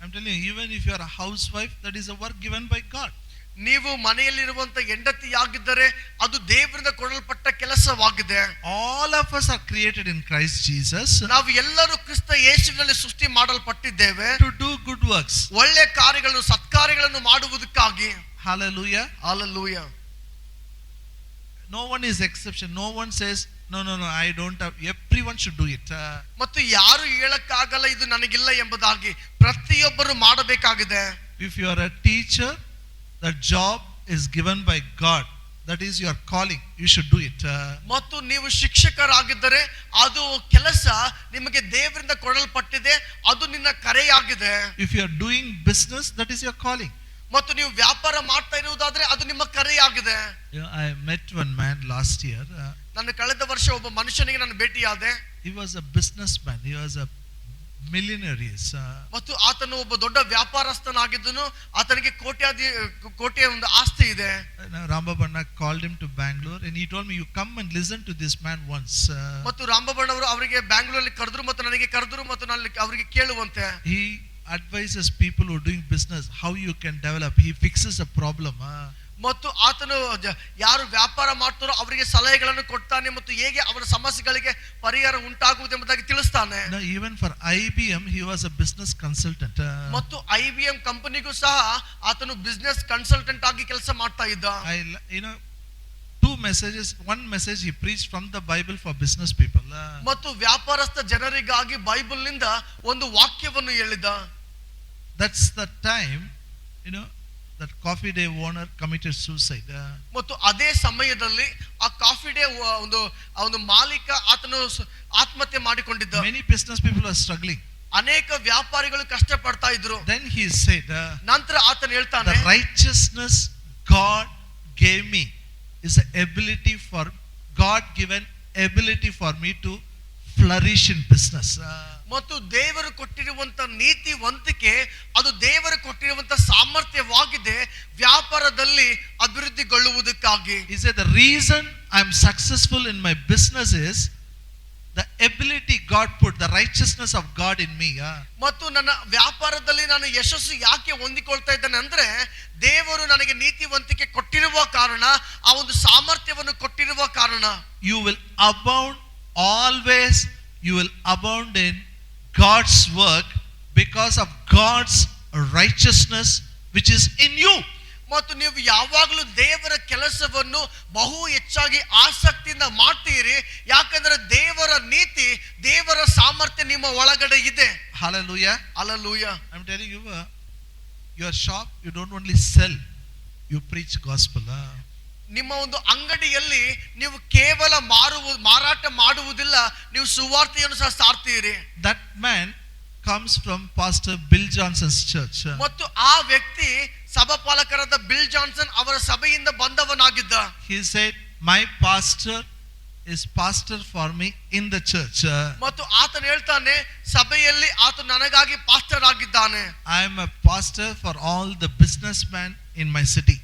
A: I'm telling you, even if you are a housewife, that is a work given by God.
B: ನೀವು ಮನೆಯಲ್ಲಿರುವಂತ ಹೆಂಡತಿಯಾಗಿದ್ದರೆ ಅದು ದೇವರಿಂದ ಕೊಡಲ್ಪಟ್ಟ ಕೆಲಸವಾಗಿದೆ.
A: All of us are created in Christ Jesus.
B: ನಾವು ಎಲ್ಲರೂ ಕ್ರಿಸ್ತ ಯೇಸುವಿನಲ್ಲಿ ಸೃಷ್ಟಿ ಮಾಡಲ್ಪಟ್ಟಿದ್ದೇವೆ
A: To do good works.
B: ಒಳ್ಳೆ ಕಾರ್ಯಗಳನ್ನು ಸತ್ಕಾರ್ಯಗಳನ್ನು ಮಾಡುವುದಕ್ಕಾಗಿ.
A: Hallelujah.
B: Hallelujah.
A: No one is exception. No one says, no, I don't have. Everyone should do it.
B: ಮತ್ತು ಯಾರು ಹೇಳಕ್ಕಾಗಲ್ಲ ಇದು ನನಗಿಲ್ಲ ಎಂಬುದಾಗಿ, ಪ್ರತಿಯೊಬ್ಬರು ಮಾಡಬೇಕಾಗಿದೆ.
A: If you are a teacher, that job is given by God. That is your calling. You should do it.
B: ಮತ್ತು ನೀವು ಶಿಕ್ಷಕರಾಗಿದ್ದರೆ ಅದು ಕೆಲಸ ನಿಮಗೆ ದೇವರಿಂದ ಕೊಡಲ್ಪಟ್ಟಿದೆ, ಅದು ನಿನ್ನ ಕರೆಯಾಗಿದೆ.
A: If you are doing business, that is your calling.
B: ಮತ್ತು ನೀವು ವ್ಯಾಪಾರ ಮಾಡ್ತಾ ಇರುವುದಾದ್ರೆ ಅದು ನಿಮ್ಮ ಕರೆಯಾಗಿದೆ.
A: I met one man last year.
B: ನಾನು ಕಳೆದ ವರ್ಷ ಒಬ್ಬ ಮನುಷ್ಯನಿಗೆ ನಾನು ಭೇಟಿಯಾದೆ.
A: He was a businessman. He was a millionaire.
B: ಮತ್ತು ಆತನು ಒಬ್ಬ ದೊಡ್ಡ ವ್ಯಾಪಾರಸ್ಥನಾಗಿದ್ದನು. ಆತನಿಗೆ ಕೋಟೆಯ ಒಂದು ಆಸ್ತಿ ಇದೆ.
A: Rambabanna called him to Bangalore and he told me, you come and listen to this man once.
B: ಮತ್ತು ರಾಮಬಣ್ಣವರು ಅವರಿಗೆ ಬ್ಯಾಂಗ್ಳೂರಲ್ಲಿ ಕರೆದ್ರು ಮತ್ತು ನನಗೆ ಕರೆದ್ರು ಮತ್ತು ನಾನು ಅವರಿಗೆ ಕೇಳುವಂತೆ.
A: He advises people who are doing business how you can develop. He fixes a problem.
B: ಮತ್ತು ಆತನು ಯಾರು ವ್ಯಾಪಾರ ಮಾಡ್ತಾರೋ ಅವರಿಗೆ ಸಲಹೆಗಳನ್ನು ಕೊಡ್ತಾನೆ ಮತ್ತು ಹೇಗೆ ಅವರ ಸಮಸ್ಯೆಗಳಿಗೆ ಪರಿಹಾರ ಉಂಟಾಗುವುದೆಂಬುದಾಗಿ ತಿಳಿಸ್ತಾನೆ.
A: Even for IBM he was a business consultant.
B: ಮತ್ತು IBM ಕಂಪನಿಗೂ ಸಹ ಆತನು ಬಿಸ್ನೆಸ್ ಕನ್ಸಲ್ಟೆಂಟ್ ಆಗಿ ಕೆಲಸ ಮಾಡ್ತಾ ಇದ್ದ.
A: Two messages. One message he preached from the Bible for business people.
B: ಮತ್ತು ವ್ಯಾಪಾರಸ್ಥ ಜನರಿಗಾಗಿ ಬೈಬಲ್ ನಿಂದ ಒಂದು ವಾಕ್ಯವನ್ನು ಹೇಳಿದ.
A: That's the time, that Coffee Day owner committed suicide.
B: ಮತ್ತು ಅದೇ ಸಮಯದಲ್ಲಿ ಆ ಕಾಫಿ ಡೇ ಒಂದು ಮಾಲೀಕ ಆತನು ಆತ್ಮಹತ್ಯೆ ಮಾಡಿಕೊಂಡಿದ್ದ.
A: Many business people are struggling.
B: ಅನೇಕ ವ್ಯಾಪಾರಿಗಳು ಕಷ್ಟ ಪಡ್ತಾ ಇದ್ರು.
A: Then he said,
B: ನಂತರ ಆತನು ಹೇಳ್ತಾನೆ,
A: the righteousness God gave me is the ability for God given ability for me to flourish in business.
B: ಮತ್ತು ದೇವರು ಕೊಟ್ಟಿರುವಂತ ನೀತಿವಂತಿಕೆ ಅದು ದೇವರು ಕೊಟ್ಟಿರುವಂತ ಸಾಮರ್ಥ್ಯವಾಗಿದೆ ವ್ಯಾಪಾರದಲ್ಲಿ ಅಭಿವೃದ್ಧಿಗೊಳ್ಳುವುದಕ್ಕಾಗಿ.
A: He said the reason I am successful in my business is the ability God put, the righteousness of God in me.
B: ಮತ್ತು ನನ್ನ ವ್ಯಾಪಾರದಲ್ಲಿ ನಾನು ಯಶಸ್ಸು ಯಾಕೆ ಹೊಂದಿಕೊಳ್ತಾ ಇದ್ದೇನೆ ಅಂದ್ರೆ ದೇವರು ನನಗೆ ನೀತಿವಂತಿಕೆ ಕೊಟ್ಟಿರುವ ಕಾರಣ, ಆ ಒಂದು ಸಾಮರ್ಥ್ಯವನ್ನು ಕೊಟ್ಟಿರುವ ಕಾರಣ.
A: You will abound always. You will abound in God's work because of God's righteousness which is in you.
B: ಮತ್ತು ನೀವು ಯಾವಾಗಲೂ ದೇವರ ಕೆಲಸವನ್ನು ಬಹು ಹೆಚ್ಚಾಗಿ ಆಸಕ್ತಿಯಿಂದ ಮಾಡ್ತೀರಿ, ಯಾಕಂದ್ರೆ ದೇವರ ನೀತಿ, ದೇವರ ಸಾಮರ್ಥ್ಯ ನಿಮ್ಮ ಒಳಗಡೆ ಇದೆ.
A: Hallelujah.
B: Hallelujah.
A: I'm telling you, your shop, you don't only sell, you preach gospel.
B: ನಿಮ್ಮ ಒಂದು ಅಂಗಡಿಯಲ್ಲಿ ನೀವು ಕೇವಲ ಮಾರಾಟ ಮಾಡುವುದಿಲ್ಲ, ನೀವು ಸುವಾರ್ತೆಯನ್ನು ಸಹ ಸಾರ್ತೀರಿ.
A: That man comes from Pastor Bill Johnson's church.
B: ಮತ್ತು ಆ ವ್ಯಕ್ತಿ ಸಭಾಪಾಲಕರಾದ ಬಿಲ್ ಜಾನ್ಸನ್ ಅವರ ಸಭೆಯಿಂದ ಬಂದವನಾಗಿದ್ದ.
A: He said, my pastor is pastor for me in the church.
B: ಮತ್ತು ಆತನು ಹೇಳ್ತಾನೆ, ಸಭೆಯಲ್ಲಿ ಆತನು ನನಗಾಗಿ ಪಾಸ್ಟರ್ ಆಗಿದ್ದಾನೆ.
A: I am a pastor for all the businessmen in my city.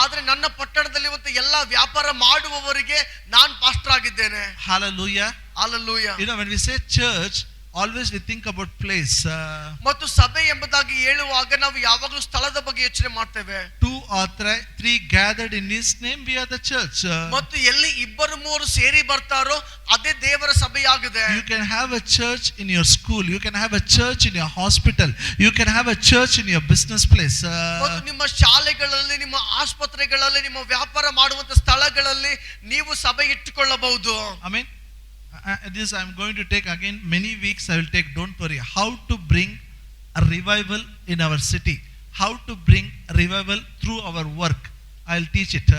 B: ಆದ್ರೆ ನನ್ನ ಪಟ್ಟಣದಲ್ಲಿ ಎಲ್ಲ ವ್ಯಾಪಾರ ಮಾಡುವವರಿಗೆ ನಾನು ಪಾಸ್ಟರ್ ಆಗಿದ್ದೇನೆ.
A: Hallelujah.
B: Hallelujah.
A: When we say church, always we think about place.
B: ಮತ್ತು ಸಭೆ ಎಂಬುದಾಗಿ ಹೇಳುವಾಗ ನಾವು ಯಾವಾಗಲೂ ಸ್ಥಳದ ಬಗ್ಗೆ ಯೋಚನೆ ಮಾಡ್ತೇವೆ.
A: 2 or 3 gathered in his name, we are the church.
B: ಮತ್ತು ಎಲ್ಲಿ 2-3 ಸೇರಿ ಬರ್ತಾರೋ ಅದೇ ದೇವರ ಸಭೆಯಾಗಿದೆ.
A: You can have a church in your school, you can have a church in your hospital, you can have a church in your business place.
B: ಮತ್ತು ನಿಮ್ಮ ಶಾಲೆಗಳಲ್ಲಿ, ನಿಮ್ಮ ಆಸ್ಪತ್ರೆಗಳಲ್ಲಿ, ನಿಮ್ಮ ವ್ಯಾಪಾರ ಮಾಡುವಂತ ಸ್ಥಳಗಳಲ್ಲಿ ನೀವು ಸಭೆ ಇಟ್ಟುಕೊಳ್ಳಬಹುದು.
A: Amen. This I am going to take again many weeks. I will take. Don't worry. How to bring a revival in our city? How to bring a revival through our work? I will teach it.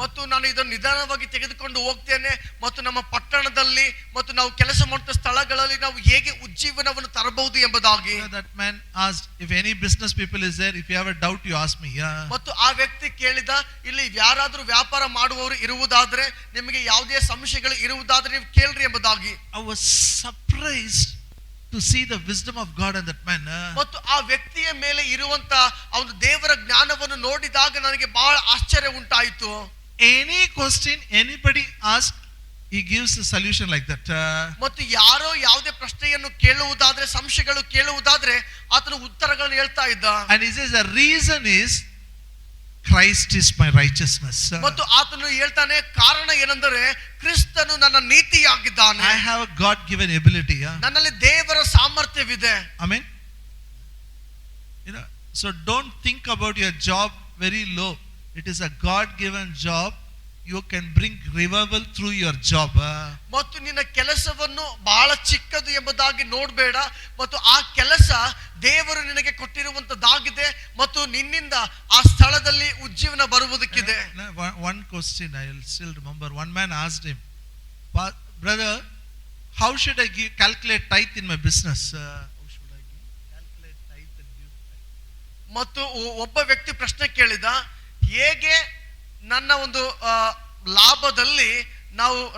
B: ಮತ್ತು ನಾನು ಇದನ್ನು ನಿಧಾನವಾಗಿ ತೆಗೆದುಕೊಂಡು ಹೋಗ್ತೇನೆ. ಮತ್ತು ನಮ್ಮ ಪಟ್ಟಣದಲ್ಲಿ ಮತ್ತು ನಾವು ಕೆಲಸ ಮಾಡುವ ಸ್ಥಳಗಳಲ್ಲಿ ನಾವು ಹೇಗೆ ಉಜ್ಜೀವನವನ್ನು ತರಬಹುದು ಎಂಬುದಾಗಿ.
A: That man asked, if any business people is there, if you have a doubt, you ask me.
B: ಮತ್ತು ಆ ವ್ಯಕ್ತಿ ಕೇಳಿದ, ಇಲ್ಲಿ ಯಾರಾದರೂ ವ್ಯಾಪಾರ ಮಾಡುವವರು ಇರುವುದಾದ್ರೆ, ನಿಮಗೆ ಯಾವುದೇ ಸಮಸ್ಯೆಗಳು ಇರುವುದಾದ್ರೆ ನೀವು ಕೇಳ್ರಿ ಎಂಬುದಾಗಿ.
A: I was surprised to see the wisdom of God in that man.
B: ಮತ್ತು ಆ ವ್ಯಕ್ತಿಯ ಮೇಲೆ ಇರುವಂತ ಒಂದು ದೇವರ ಜ್ಞಾನವನ್ನು ನೋಡಿದಾಗ ನನಗೆ ಬಹಳ ಆಶ್ಚರ್ಯ ಉಂಟಾಯಿತು.
A: Any question anybody asks, he gives a solution like that.
B: ಮತ್ತು ಯಾರೋ ಯಾವುದೇ ಪ್ರಶ್ನೆಯನ್ನು ಕೇಳುವುದಾದ್ರೆ, ಸಂಶಯಗಳು ಕೇಳುವುದಾದ್ರೆ ಆತನು ಉತ್ತರಗಳನ್ನು ಹೇಳ್ತಾ ಇದ್ದ.
A: And he says the reason is Christ is my righteousness.
B: ಮತ್ತು ಆತನು ಹೇಳ್ತಾನೆ, ಕಾರಣ ಏನೆಂದರೆ ಕ್ರಿಸ್ತನು ನನ್ನ ನೀತಿಯಾಗಿದ್ದಾನೆ.
A: I have a God given ability.
B: ನನ್ನಲ್ಲಿ ದೇವರ ಸಾಮರ್ಥ್ಯವಿದೆ.
A: Amen. So don't think about your job very low. It is a God given job. You can bring revival through your job.
B: ಮತ್ತು ನಿನ್ನ ಕೆಲಸವನ್ನು ಬಹಳ ಚಿಕ್ಕದು ಎಂಬುದಾಗಿ ನೋಡಬೇಡ. ಮತ್ತು ಆ ಕೆಲಸ ದೇವರು ನಿನಗೆ ಕೊಟ್ಟಿರುವಂತದ್ದಾಗಿದೆ ಮತ್ತು ನಿನ್ನಿಂದ ಆ ಸ್ಥಳದಲ್ಲಿ ಉಜ್ಜೀವನ ಬರುವುದಕ್ಕಿದೆ.
A: One question I will still remember. One man asked him, brother, how should I calculate tithe in my business? How should I calculate tithe and give tithe?
B: ಮತ್ತು ಒಬ್ಬ ವ್ಯಕ್ತಿ ಪ್ರಶ್ನೆ ಕೇಳಿದ, ಹೇಗೆ ನನ್ನ ಒಂದು ಲಾಭದಲ್ಲಿ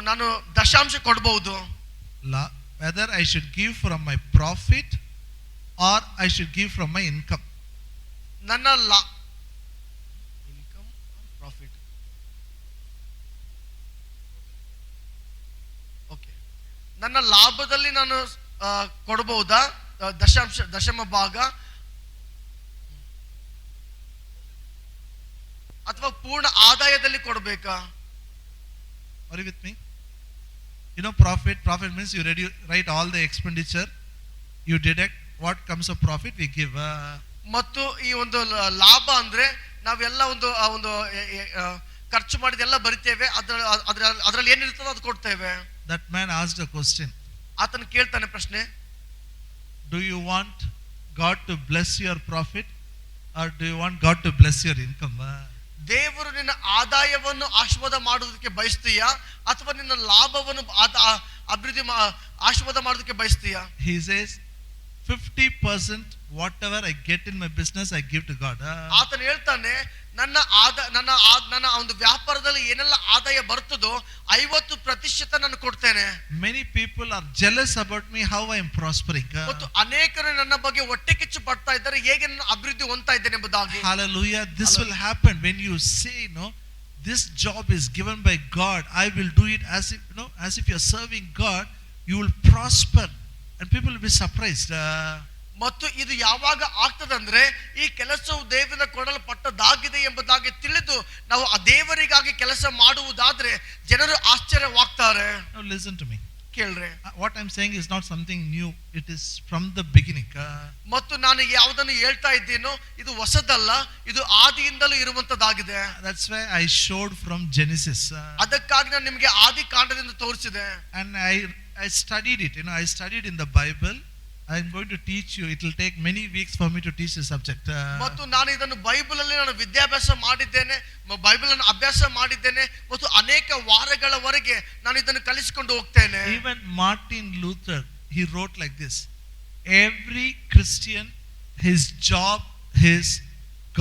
B: ನಾನು ದಶಾಂಶ ಕೊಡಬಹುದು?
A: Whether I should give from my profit or I should give from my income.
B: ನನ್ನ ಇನ್ಕಮ್ ಪ್ರಾಫಿಟ್. ಓಕೆ, ನನ್ನ ಲಾಭದಲ್ಲಿ ನಾನು ಕೊಡಬಹುದಾ ದಶಮ ಭಾಗ, ಅಥವಾ ಪೂರ್ಣ ಆದಾಯದಲ್ಲಿ ಕೊಡಬೇಕಾ?
A: Are you with me? Profit means you write all the expenditure, you deduct what comes of profit, we give.
B: ಮತ್ತು ಈ ಒಂದು ಲಾಭ ಅಂದ್ರೆ ನಾವೆಲ್ಲ ಒಂದು ಖರ್ಚು ಮಾಡಿದೆಲ್ಲ ಬರಿತೇವೆ, ಅದರಲ್ಲಿ ಏನಿರ್ತದೋ ಅದು ಕೊಡ್ತೇವೆ.
A: That man asked a question.
B: ಆತನು ಕೇಳ್ತಾನೆ ಪ್ರಶ್ನೆ,
A: Do you want God to bless your profit or do you want God to bless your income?
B: ದೇವರು ನಿನ್ನ ಆದಾಯವನ್ನು ಆಶೀರ್ವಾದ ಮಾಡುವುದಕ್ಕೆ ಬಯಸ್ತೀಯಾ ಅಥವಾ ನಿನ್ನ ಲಾಭವನ್ನು ಅಭಿವೃದ್ಧಿ ಆಶೀರ್ವಾದ ಮಾಡೋದಕ್ಕೆ ಬಯಸ್ತೀಯಾ?
A: He says 50% whatever I get in my business I give to God.
B: ಆತನು ಹೇಳ್ತಾನೆ, ನನ್ನ ಒಂದು ವ್ಯಾಪಾರದಲ್ಲಿ ಏನೆಲ್ಲ ಆದಾಯ ಬರ್ತದೋ 50% ನಾನು ಕೊಡ್ತೇನೆ.
A: Many people are jealous about me how I am prospering.
B: ಮತ್ತು ಅನೇಕರು ನನ್ನ ಬಗ್ಗೆ ಹೊಟ್ಟೆ ಕಿಚ್ಚು ಪಡ್ತಾ ಇದ್ದಾರೆ, ಹೇಗೆ ನಾನು ಅಭಿವೃದ್ಧಿ ಹೊಂದ್ತಾ ಇದ್ದೇನೆ ಎಂಬುದಾಗಿ.
A: Hallelujah. This will happen when you say, no, this job is given by God. I will do it as if, as if you are serving God. You will prosper, and people will be surprised.
B: ಮತ್ತು ಇದು ಯಾವಾಗ ಆಗ್ತದಂದ್ರೆ, ಈ ಕೆಲಸವು ದೇವರಿಂದ ಕೊಡಲ್ಪಟ್ಟದಾಗಿದೆ ಎಂಬುದಾಗಿ ತಿಳಿದು ನಾವು ಆ ದೇವರಿಗಾಗಿ ಕೆಲಸ ಮಾಡುವುದಾದ್ರೆ ಜನರು ಆಶ್ಚರ್ಯವಾಗ್ತಾರೆ.
A: Now listen to me.
B: ಕೇಳ್ರೆ,
A: What I'm saying is not something new. It is from the beginning.
B: ಮತ್ತು ನಾನು ಯಾವುದನ್ನು ಹೇಳ್ತಾ ಇದ್ದೇನೋ ಇದು ಹೊಸದಲ್ಲ, ಇದು ಆದಿಯಿಂದಲೂ ಇರುವಂತದ್ದಾಗಿದೆ.
A: That's why I showed from Genesis.
B: ಅದಕ್ಕಾಗಿ ನಾನು ನಿಮಗೆ ಆದಿ ಕಾಂಡದಿಂದ ತೋರಿಸಿದೆ.
A: And I studied it. I studied in the Bible. I'm going to teach you. It will take many weeks for me to teach the subject.
B: ಮತ್ತು ನಾನು ಇದನ್ನು ಬೈಬಲ್ ಅಲ್ಲಿ ನಾನು ವಿದ್ಯಾಭ್ಯಾಸ ಮಾಡಿದ್ದೇನೆ, ಬೈಬಲ್ ಅನ್ನು ಅಭ್ಯಾಸ ಮಾಡಿದ್ದೇನೆ ಮತ್ತು ಅನೇಕ ವಾರಗಳವರೆಗೆ ನಾನು ಇದನ್ನು ಕಲಿಸಿಕೊಂಡು ಹೋಗ್ತೇನೆ.
A: Even Martin Luther, he wrote like this: every Christian, his job is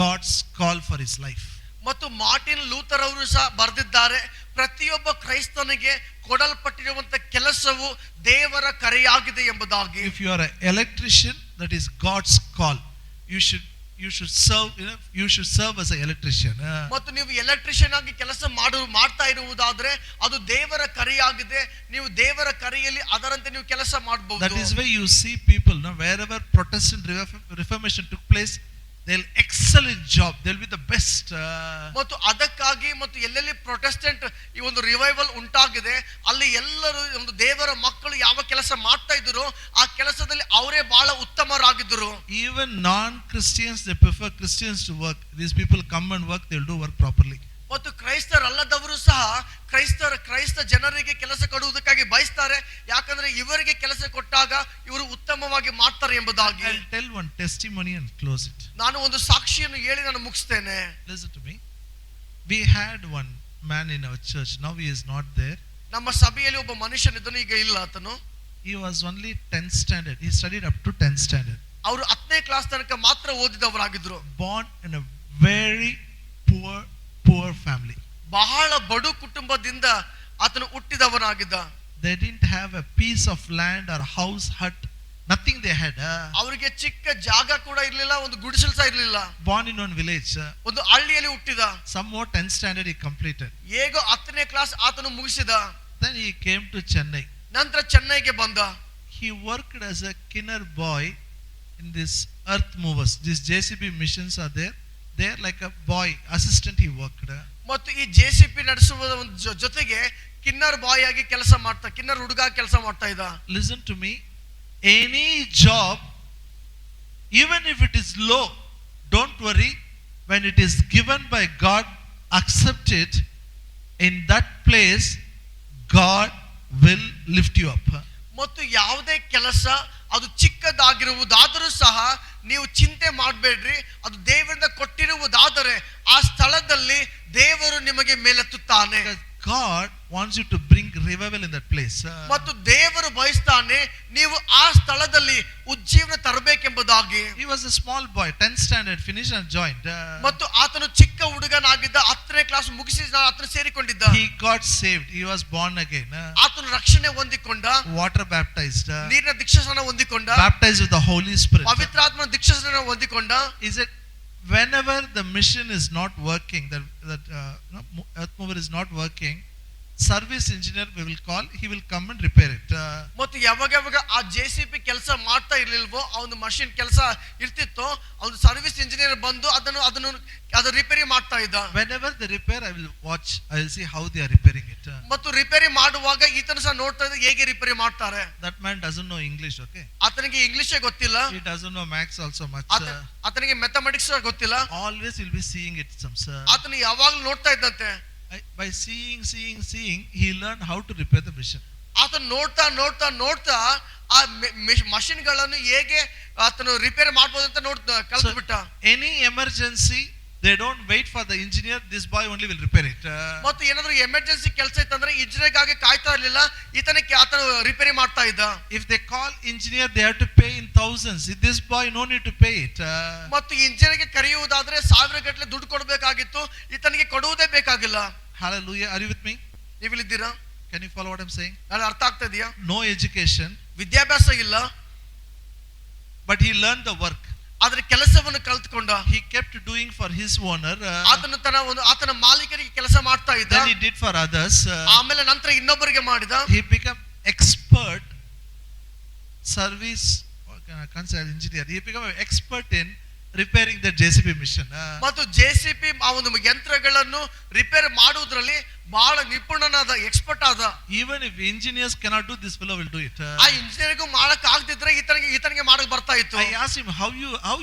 A: God's call for his life.
B: ಮತ್ತು ಮಾರ್ಟಿನ್ ಲೂಥರ್ ಅವರು ಸಹ ಬರೆದಿದ್ದಾರೆ, ಪ್ರತಿಯೊಬ್ಬ ಕ್ರೈಸ್ತನಿಗೆ ಕೊಡಲ್ಪಟ್ಟಿರುವಂತ ಕೆಲಸವು ದೇವರ ಕರೆಯಾಗಿದೆ ಎಂಬುದಾಗಿ.
A: If you are an electrician, that is God's call. You should serve. You should serve as an electrician.
B: ಮತ್ತು ನೀವು ಎಲೆಕ್ಟ್ರಿಷಿಯನ್ ಆಗಿ ಕೆಲಸ ಮಾಡ್ತಾ ಇರುವುದಾದ್ರೆ ಅದು ದೇವರ ಕರೆಯಾಗಿದೆ. ನೀವು ದೇವರ ಕರೆಯಲ್ಲಿ ಅದರಂತೆ ನೀವು ಕೆಲಸ ಮಾಡಬಹುದು.
A: That is why you see people, wherever Protestant Reformation took place, they'll excel in job. They'll be the best.
B: ಮತ್ತು ಅದಕ್ಕಾಗಿ ಮತ್ತು ಎಲ್ಲೆಲ್ಲಿ ಪ್ರೊಟೆಸ್ಟೆಂಟ್ ಈ ಒಂದು ರಿವೈವಲ್ ಉಂಟಾಗಿದೆ, ಅಲ್ಲಿ ಎಲ್ಲರೂ ಒಂದು ದೇವರ ಮಕ್ಕಳು ಯಾವ ಕೆಲಸ ಮಾಡ್ತಾ ಇದ್ರು ಆ ಕೆಲಸದಲ್ಲಿ ಅವರೇ ಬಹಳ ಉತ್ತಮರಾಗಿದ್ದರು.
A: Even non-Christians, they prefer Christians to work. These people come and work, they'll do work properly.
B: ಮತ್ತು ಕ್ರೈಸ್ತರಲ್ಲದವರು ಸಹ ಕ್ರೈಸ್ತ ಜನರಿಗೆ ಕೆಲಸ ಕೊಡುವುದಕ್ಕಾಗಿ ಬಯಸ್ತಾರೆ, ಯಾಕಂದ್ರೆ ಇವರಿಗೆ ಕೆಲಸ ಕೊಟ್ಟಾಗ ಇವರು ಉತ್ತಮವಾಗಿ ಮಾಡ್ತಾರೆ ಎಂಬುದಾಗಿ.
A: I'll tell one testimony and close it.
B: ನಾನು ಒಂದು ಸಾಕ್ಷಿಯನ್ನು ಹೇಳಿ ನಾನು ಮುಗಿಸ್ತೇನೆ.
A: Listen to me. We had one man in our church. Now he is not there.
B: ನಮ್ಮ ಸಭೆಯಲ್ಲಿ ಒಬ್ಬ ಮನುಷ್ಯನಿದ್ದನು, ಈಗ ಇಲ್ಲ ಆತನು.
A: He was only 10th standard. He studied up to 10th standard.
B: ಅವರು 10ನೇ ಕ್ಲಾಸ್ ತನಕ ಮಾತ್ರ ಓದಿದವರಾಗಿದ್ರು.
A: Born in a very poor family.
B: ಬಹಳ ಬಡು ಕುಟುಂಬದಿಂದ ಆತನು ಹುಟ್ಟಿದವನಾಗಿದ್ದ.
A: They didn't have a piece of land or house, hut, nothing they had.
B: ಅವರಿಗೆ ಚಿಕ್ಕ ಜಾಗ ಕೂಡ ಇರಲಿಲ್ಲ, ಒಂದು ಗುಡಿಸಲು ಸಹ ಇರಲಿಲ್ಲ.
A: Born in one village.
B: ಒಂದು ಹಳ್ಳಿಯಲ್ಲಿ ಹುಟ್ಟಿದ.
A: Some more 10th standard he completed.
B: ಹೇಗೋ 10ನೇ ಕ್ಲಾಸ್ ಆತನು ಮುಗಿಸಿದ.
A: Then he came to Chennai.
B: ನಂತರ ಚೆನ್ನೈಗೆ ಬಂದ.
A: He worked as a kinner boy in this earth movers. These JCB missions are there. There like a boy assistant he worked.
B: ಮತ್ತು ಈ JCB ನಡೆಸುವ ಜೊತೆಗೆ ಕಿನ್ನರ್ ಬಾಯ್ ಆಗಿ ಕೆಲಸ ಮಾಡ್ತಾ, ಕಿನ್ನರ್ ಹುಡುಗ ಕೆಲಸ ಮಾಡ್ತಾ ಇದ್ದ.
A: Listen to me. Any job, even if it is low, don't worry. When it is given by God, accept it. In that place, God will lift you up.
B: ಮತ್ತು ಯಾವುದೇ ಕೆಲಸ ಅದು ಚಿಕ್ಕದಾಗಿರುವುದಾದರೂ ಸಹ ನೀವು ಚಿಂತೆ ಮಾಡಬೇಡ್ರಿ. ಅದು ದೇವರಿಂದ ಕೊಟ್ಟಿರುವುದಾದರೆ ಆ ಸ್ಥಳದಲ್ಲಿ ದೇವರು ನಿಮಗೆ ಮೇಲೆತ್ತುತ್ತಾನೆ.
A: God wants you to bring revival in that place.
B: ಮತ್ತು ದೇವರು ಬಯಸ್ತಾನೆ ನೀವು ಆ ಸ್ಥಳದಲ್ಲಿ ಉಜ್ಜೀವನ ತರಬೇಕೆಂಬುದಾಗಿ.
A: He was a small boy, 10th standard, finished and joined.
B: ಮತ್ತು ಆತನು ಚಿಕ್ಕ ಹುಡುಗನಾಗಿದ್ದ, 10ನೇ ಕ್ಲಾಸ್ ಮುಗಿಸಿ ಆತನು ಸೇರಿಕೊಂಡಿದ್ದ.
A: He got saved. He was born again.
B: ಆತನು ರಕ್ಷಣೆ ಹೊಂದಿಕೊಂಡ,
A: Water baptized.
B: ನೀರಿನ ದೀಕ್ಷಾಸ್ನಾನ ಹೊಂದಿಕೊಂಡ,
A: Baptized with the Holy Spirit.
B: ಪವಿತ್ರಾತ್ಮನ ದೀಕ್ಷಾಸ್ನಾನ ಹೊಂದಿಕೊಂಡ.
A: Is it whenever the mission is not working, that earth mover is not working, service engineer we will call, he will come and repair it.
B: ಮತ್ತು ಯಾವಾಗ ಆ JCB ಕೆಲಸ ಮಾಡ್ತಾ ಇರ್ಲಿಲ್ವೋ, ಅವನು ಮಷಿನ್ ಕೆಲಸ ಇರ್ತಿತ್ತೋ, ಅವನು ಸರ್ವಿಸ್ ಇಂಜಿನಿಯರ್ ಬಂದು ಅದು ರಿಪೇರಿ ಮಾಡ್ತಾ ಇದ್ದ.
A: Whenever they repair, I will watch, I will see how they are repairing it.
B: ಮತ್ತು ರಿಪೇರಿ ಮಾಡುವಾಗ ಈತನು ಸಹ ನೋಡ್ತಾ ಇದ್ದ ಹೇಗೆ ರಿಪೇರಿ ಮಾಡ್ತಾರೆ.
A: That man doesn't know English, okay?
B: ಆತನಿಗೆ ಇಂಗ್ಲಿಷೇ ಗೊತ್ತಿಲ್ಲ.
A: He doesn't know maths also much.
B: ಆತನಿಗೆ ಮ್ಯಾಥಮೆಟಿಕ್ಸ್ ಗೊತ್ತಿಲ್ಲ.
A: Always will be seeing it some sir.
B: ಆತನು ಯಾವಾಗಲೂ ನೋಡ್ತಾ ಇದ್ದಂತೆ.
A: By seeing, he learned how to repair the machine.
B: ಆತನು ನೋಡ್ತಾ ಆ ಮಷಿನ್ ಗಳನ್ನು ಹೇಗೆ ಆತನು ರಿಪೇರ್ ಮಾಡಬಹುದು ಅಂತ ಕಲ್ತು ಬಿಟ್ಟ.
A: Any emergency, they don't wait for the engineer, this boy only will repair it.
B: ಮತ್ತು ಏನಾದರೂ ಎಮರ್ಜೆನ್ಸಿ ಕೆಲಸ ಇತ್ತಂದ್ರೆ ಇಂಜಿನಿಯರ್ಗಾಗಿ ಕಾಯ್ತಾ ಇರಲಿಲ್ಲ, ಆತನು ರಿಪೇರಿ ಮಾಡ್ತಾ ಇದ್ದ.
A: If they call engineer, they have to pay in thousands. This boy no need to pay it.
B: ಮತ್ತು ಇಂಜಿನಿಯರ್ಗೆ ಕರೆಯುವುದಾದ್ರೆ ಸಾವಿರ ಗಟ್ಟಲೆ ದುಡ್ಡು ಕೊಡಬೇಕಾಗಿತ್ತು, ಈತನಿಗೆ ಕೊಡುವುದೇ ಬೇಕಾಗಿಲ್ಲ.
A: Hallelujah. Are you with me?
B: ನೀವಿಲ್ಲಿದ್ದೀರಾ?
A: Can you follow what I'm saying?
B: ನಾನು ಅರ್ಥ ಆಗ್ತಾ ಇದೆಯಾ?
A: No education,
B: ವಿದ್ಯಾಭ್ಯಾಸ ಇಲ್ಲ,
A: but he learned the work.
B: ಆದ್ರೆ ಕೆಲಸವನ್ನು ಕಲ್ತ್ಕೊಂಡ.
A: He kept doing for his owner.
B: ಆತನು ಆತನ ಮಾಲೀಕರಿಗೆ ಕೆಲಸ ಮಾಡ್ತಾ ಇದ್ದ.
A: Then he did for others.
B: ಆಮೇಲೆ ನಂತರ ಇನ್ನೊಬ್ಬರಿಗೆ ಮಾಡಿದ.
A: He became expert service engineer. He became an expert in repairing the JCB machine.
B: ಮತ್ತು JCB ಆ ಒಂದು ಯಂತ್ರಗಳನ್ನು ರಿಪೇರ್ ಮಾಡುವುದರಲ್ಲಿ ಬಹಳ ನಿಪುಣನಾದ, ಎಕ್ಸ್ಪರ್ಟ್ ಆದ.
A: Even if engineers cannot do, this fellow will do it.
B: ಆ ಇಂಜಿನಿಯರ್ಗೂ ಮಾಡಕ್ ಆಗದಿದ್ರೆ ಈತನಿಗೆ ಮಾಡಕ್ ಬರ್ತಾ ಇತ್ತು.
A: I asked him, how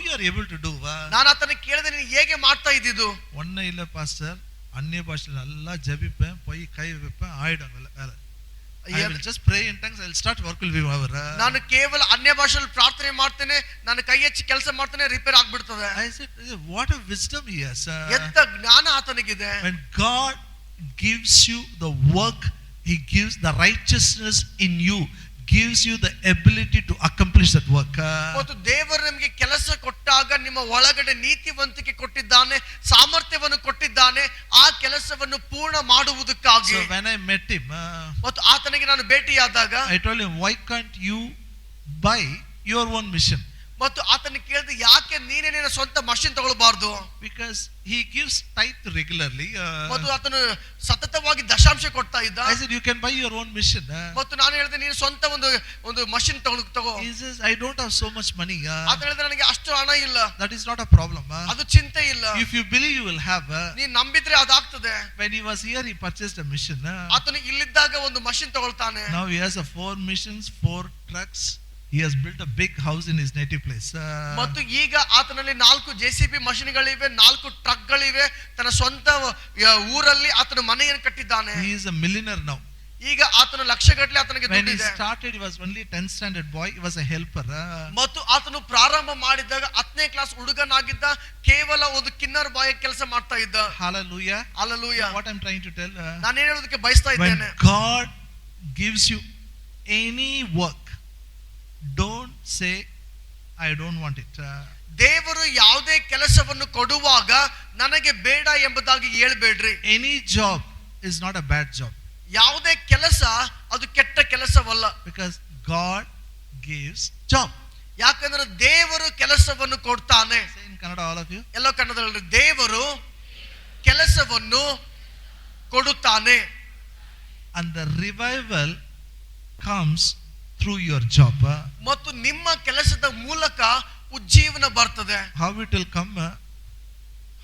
A: you are able to do?
B: ನಾನು ಆತನಿಗೆ ಕೇಳಿದೆ, ನೀನು ಹೇಗೆ ಮಾಡ್ತಾ ಇದ್ದಿದ್ದು?
A: ஒண்ணே இல்ல பாஸ்டர், அந்நிய பாஷையில நல்லா ஜெபிப்பேன், போய் கை வைப்பேன், ஆயிடும் வேலை. I will just pray in tongues, I will start work will be over.
B: ನಾನು ಕೇವಲ ಅನ್ಯ ಭಾಷೆಯಲ್ಲಿ ಪ್ರಾರ್ಥನೆ ಮಾಡ್ತೇನೆ, ನಾನು ಕೈ ಹಚ್ಚಿ ಕೆಲಸ ಮಾಡ್ತೇನೆ, ರಿಪೇರ್ ಆಗ್ಬಿಡ್ತದೆ.
A: I said, what a wisdom he has.
B: ಎಂತ ಜ್ಞಾನ ಆತನಿಗಿದೆ.
A: When God gives you the work, he gives the righteousness in you, gives you the ability to accomplish that work.
B: ಮತ್ತು ದೇವರು ನಮಗೆ ಕೆಲಸ ಕೊಟ್ಟಾಗ ನಿಮ್ಮ ಒಳಗಡೆ ನೀತಿವಂತಿಕೆ ಕೊಟ್ಟಿದ್ದಾನೆ, ಸಾಮರ್ಥ್ಯವನ್ನು ಕೊಟ್ಟಿದ್ದಾನೆ ಆ ಕೆಲಸವನ್ನು ಪೂರ್ಣ ಮಾಡುವುದಕ್ಕಾಗಿ.
A: So when I met him,
B: ಮತ್ತು ಆತನಿಗೆ ನಾನು ಭೇಟಿಯಾದಾಗ
A: I told him, why can't you buy your own machine?
B: ಮತ್ತು ಆತನಿಗೆ ಕೇಳಿದೆ, ಯಾಕೆ ನೀನೇ ನಿನ್ನ ಸ್ವಂತ machine ತಗೊಳ್ಳಬಾರದು?
A: Because he gives tithe regularly.
B: ಮತ್ತು ಆತನು ಸತತವಾಗಿ ದಶಾಂಶ ಕೊಡ್ತಾ ಇದ್ದ.
A: I said, you can buy your own machine.
B: ಮತ್ತು ನಾನು ಹೇಳಿದೆ, ನೀನು ಸ್ವಂತ ಒಂದು ಮಷಿನ್ ತಗೋ.
A: He says, I don't have so much money.
B: ಆತ ಹೇಳಿದ, ನನಗೆ ಅಷ್ಟು ಹಣ ಇಲ್ಲ.
A: That is not a problem.
B: ಅದು ಚಿಂತೆ ಇಲ್ಲ.
A: If you believe, you will have.
B: ನೀನು ನಂಬಿದ್ರೆ ಅದಾಗ್ತದೆ.
A: When he was here, he purchased a machine.
B: ಆತನು ಇಲ್ಲಿದ್ದಾಗ ಒಂದು machine ತಗೊಳ್ತಾನೆ.
A: Now he has 4 machines, 4 trucks. He has built a big house in his native place.
B: ಮತ್ತು ಈಗ ಆತನಲ್ಲಿ 4 JCB ಮಷಿನ್ಗಳಿವೆ, 4 ಟ್ರಕ್ಗಳಿವೆ. ತನ್ನ ಸ್ವಂತ ಊರಲ್ಲಿ ಆತನ ಮನೆಯನ್ನು ಕಟ್ಟಿದ್ದಾನೆ.
A: He is a millionaire now.
B: ಈಗ ಆತನು ಲಕ್ಷಗಟ್ಟಲೆ ಆತನಿಗೆ ದುಡ್ಡಿದೆ.
A: When he started, he was only 10th standard boy. He was a helper.
B: ಮತ್ತು ಆತನು ಪ್ರಾರಂಭ ಮಾಡಿದಾಗ 10ನೇ ಕ್ಲಾಸ್ ಹುಡುಗನಾಗಿದ್ದ, ಕೇವಲ ಒಂದು ಕಿನ್ನರ್ ಬಾಯ್ ಕೆಲಸ ಮಾಡ್ತಾ ಇದ್ದ.
A: Hallelujah.
B: Hallelujah.
A: What I'm trying to tell.
B: ನಾನು ಏನು ಹೇಳೋದಕ್ಕೆ ಬಯಸ್ತಾ ಇದ್ದೇನೆ,
A: when God gives you any work, don't say I don't want it.
B: ದೇವರು ಯಾವುದೇ ಕೆಲಸವನ್ನು ಕೊಡುವಾಗ ನನಗೆ ಬೇಡ ಎಂಬುದಾಗಿ ಹೇಳಬೇಡ್ರಿ.
A: Any job is not a bad job.
B: ಯಾವುದೇ ಕೆಲಸ ಅದು ಕೆಟ್ಟ ಕೆಲಸವಲ್ಲ.
A: Because God gives job.
B: ಯಾಕಂದ್ರೆ ದೇವರು ಕೆಲಸವನ್ನು ಕೊಡ್ತಾನೆ.
A: Say in Kannada, all of you.
B: ಎಲ್ಲ ಕನ್ನಡದಲ್ಲಿ, ದೇವರು ಕೆಲಸವನ್ನು ಕೊಡುತ್ತಾನೆ.
A: And the revival comes through your job.
B: ಮತ್ತು ನಿಮ್ಮ ಕೆಲಸದ ಮೂಲಕ ಉಜ್ಜೀವನ ಬರ್ತದೆ.
A: How it will come?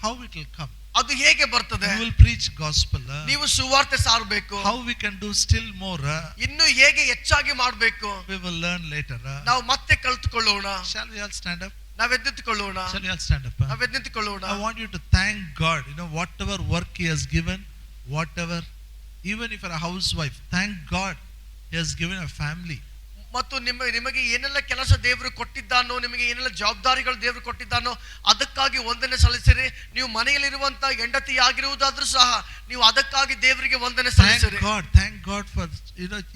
A: How it will come?
B: ಅದು ಹೇಗೆ ಬರ್ತದೆ?
A: You will preach gospel.
B: ನೀವು ಸುವಾರ್ತೆ ಸಾರಬೇಕು.
A: How we can do still more?
B: ಇನ್ನು ಹೇಗೆ ಹೆಚ್ಚಾಗಿ ಮಾಡಬೇಕು?
A: We will learn later.
B: ನಾವು ಮತ್ತೆ ಕಲಿತುಕೊಳ್ಳೋಣ.
A: Shall we all stand up?
B: ನಾವೆದ್ದಿಕೊಳ್ಳೋಣ.
A: Shall we all stand up?
B: ನಾವೆದ್ದಿಕೊಳ್ಳೋಣ.
A: I want you to thank God. Whatever work He has given, whatever, even if you're a housewife, thank God He has given a family.
B: ಮತ್ತು ನಿಮಗೆ ಏನೆಲ್ಲ ಕೆಲಸ ದೇವರು ಕೊಟ್ಟಿದ್ದಾನೋ, ನಿಮಗೆ ಏನೆಲ್ಲ ಜವಾಬ್ದಾರಿಗಳು ದೇವರು ಕೊಟ್ಟಿದ್ದಾನೋ ಅದಕ್ಕಾಗಿ ವಂದನೆ ಸಲ್ಲಿಸಿರಿ. ನೀವು ಮನೆಯಲ್ಲಿರುವಂತ ಹೆಂಡತಿ ಆಗಿರುವುದಾದ್ರೂ ಸಹ ನೀವು ಅದಕ್ಕಾಗಿ ದೇವರಿಗೆ ವಂದನೆ ಸಲ್ಲಿಸಿರಿ.
A: Thank God for,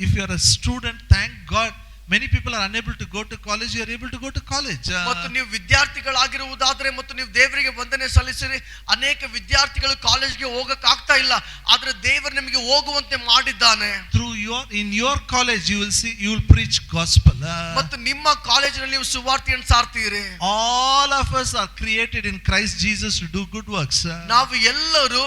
A: if you are a student, thank God. Many people are unable to go to college. You are able to go to college.
B: ಮತ್ತು ನೀವು ವಿದ್ಯಾರ್ಥಿಗಳಾಗಿರುವುದಾದ್ರೆ ಮತ್ತು ನೀವು ದೇವರಿಗೆ ವಂದನೆ ಸಲ್ಲಿಸಿರಿ. ಅನೇಕ ವಿದ್ಯಾರ್ಥಿಗಳು ಕಾಲೇಜ್ಗೆ ಹೋಗಕ್ಕೆ ಆಗ್ತಾ ಇಲ್ಲ, ಆದ್ರೆ ದೇವರು ನಿಮಗೆ ಹೋಗುವಂತೆ ಮಾಡಿದ್ದಾನೆ.
A: In your college you will preach gospel.
B: ಮತ್ತು ನಿಮ್ಮ ಕಾಲೇಜಿನಲ್ಲಿ ನೀವು ಸುವಾರ್ತೆಯನ್ನು ಸಾರ್ತೀರಿ.
A: All of us are created in Christ Jesus to do good works.
B: ನಾವು ಎಲ್ಲರೂ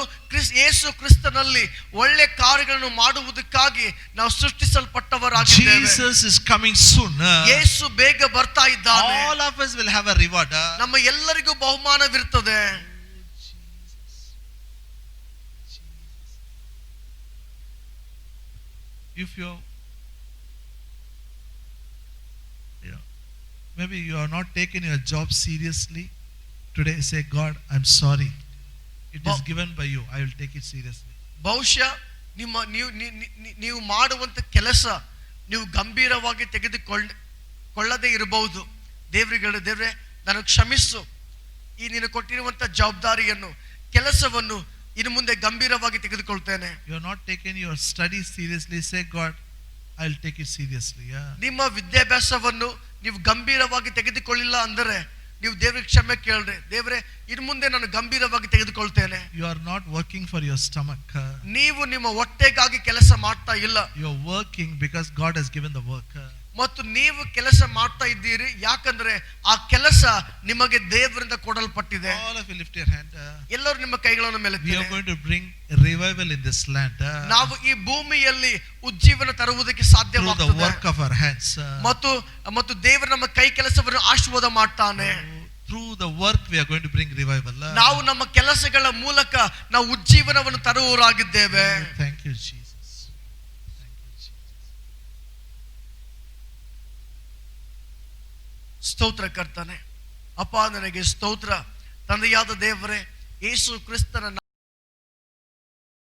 B: ಯೇಸು ಕ್ರಿಸ್ತನಲ್ಲಿ ಒಳ್ಳೆ ಕಾರ್ಯಗಳನ್ನು ಮಾಡುವುದಕ್ಕಾಗಿ ನಾವು ಸೃಷ್ಟಿಸಲ್ಪಟ್ಟವರಾಗಿದ್ದೇವೆ.
A: Jesus is coming soon.
B: ಯೇಸು ಬೇಗ ಬರ್ತಾ ಇದ್ದಾನೆ.
A: All of us will have a reward.
B: ನಮ್ಮ ಎಲ್ಲರಿಗೂ ಬಹುಮಾನವಿರುತ್ತದೆ.
A: If maybe you are not taking your job seriously today, say, God, I'm sorry. It is given by you. I will take it seriously.
B: ಬಹುಶಃ ನೀವು ಮಾಡುವಂತ ಕೆಲಸ ನೀವು ಗಂಭೀರವಾಗಿ ತೆಗೆದುಕೊಳ್ಳದೇ ಇರಬಹುದು. ದೇವ್ರೆ ನನಗೆ ಕ್ಷಮಿಸು, ಈ ನೀನು ಕೊಟ್ಟಿರುವಂತ ಜವಾಬ್ದಾರಿಯನ್ನು, ಕೆಲಸವನ್ನು ಇನ್ನು ಮುಂದೆ ಗಂಭೀರವಾಗಿ ತೆಗೆದುಕೊಳ್ತೇನೆ.
A: You are not taking your study seriously. Say, God, I'll take it seriously. Yeah.
B: ನಿಮ್ಮ ವಿದ್ಯಾಭ್ಯಾಸವನ್ನು ನೀವು ಗಂಭೀರವಾಗಿ ತೆಗೆದುಕೊಳ್ಳಿಲ್ಲ ಅಂದರೆ ನೀವು ದೇವರಿಗೆ ಕ್ಷಮೆ ಕೇಳ್ರಿ. ದೇವ್ರೆ, ಇನ್ನು ಮುಂದೆ ನಾನು ಗಂಭೀರವಾಗಿ ತೆಗೆದುಕೊಳ್ತೇನೆ.
A: You are not working for your stomach.
B: ನೀವು ನಿಮ್ಮ ಹೊಟ್ಟೆಗಾಗಿ ಕೆಲಸ ಮಾಡ್ತಾ ಇಲ್ಲ.
A: You are working because God has given the work.
B: ಮತ್ತು ನೀವು ಕೆಲಸ ಮಾಡ್ತಾ ಇದ್ದೀರಿ ಯಾಕಂದ್ರೆ ಆ ಕೆಲಸ ನಿಮಗೆ ದೇವರಿಂದ ಕೊಡಲ್ಪಟ್ಟಿದೆ.
A: All of you lift your hand.
B: ಎಲ್ಲರೂ ನಿಮ್ಮ ಕೈಗಳನ್ನು ಮೇಲೆ
A: We are going to bring revival in this land.
B: ನಾವು ಈ ಭೂಮಿಯಲ್ಲಿ ಉಜ್ಜೀವನ ತರುವುದಕ್ಕೆ
A: Through the
B: ಸಾಧ್ಯವಾಗುತ್ತದೆ.
A: work of our hands.
B: ಮತ್ತು ದೇವರು ನಮ್ಮ ಕೈ ಕೆಲಸವನ್ನು ಆಶೀರ್ವಾದ ಮಾಡ್ತಾನೆ.
A: Through the work we are going to bring revival.
B: ನಾವು ನಮ್ಮ ಕೆಲಸಗಳ ಮೂಲಕ ನಾವು ಉಜ್ಜೀವನವನ್ನು ತರುವವರಾಗಿದ್ದೇವೆ.
A: Thank you, Jesus.
B: ಸ್ತೋತ್ರ ಕರ್ತನೆ. ಅಪ್ಪ, ನನಗೆ ಸ್ತೋತ್ರ. ತಂದೆಯಾದ ದೇವರೇ, ಯೇಸು ಕ್ರಿಸ್ತನ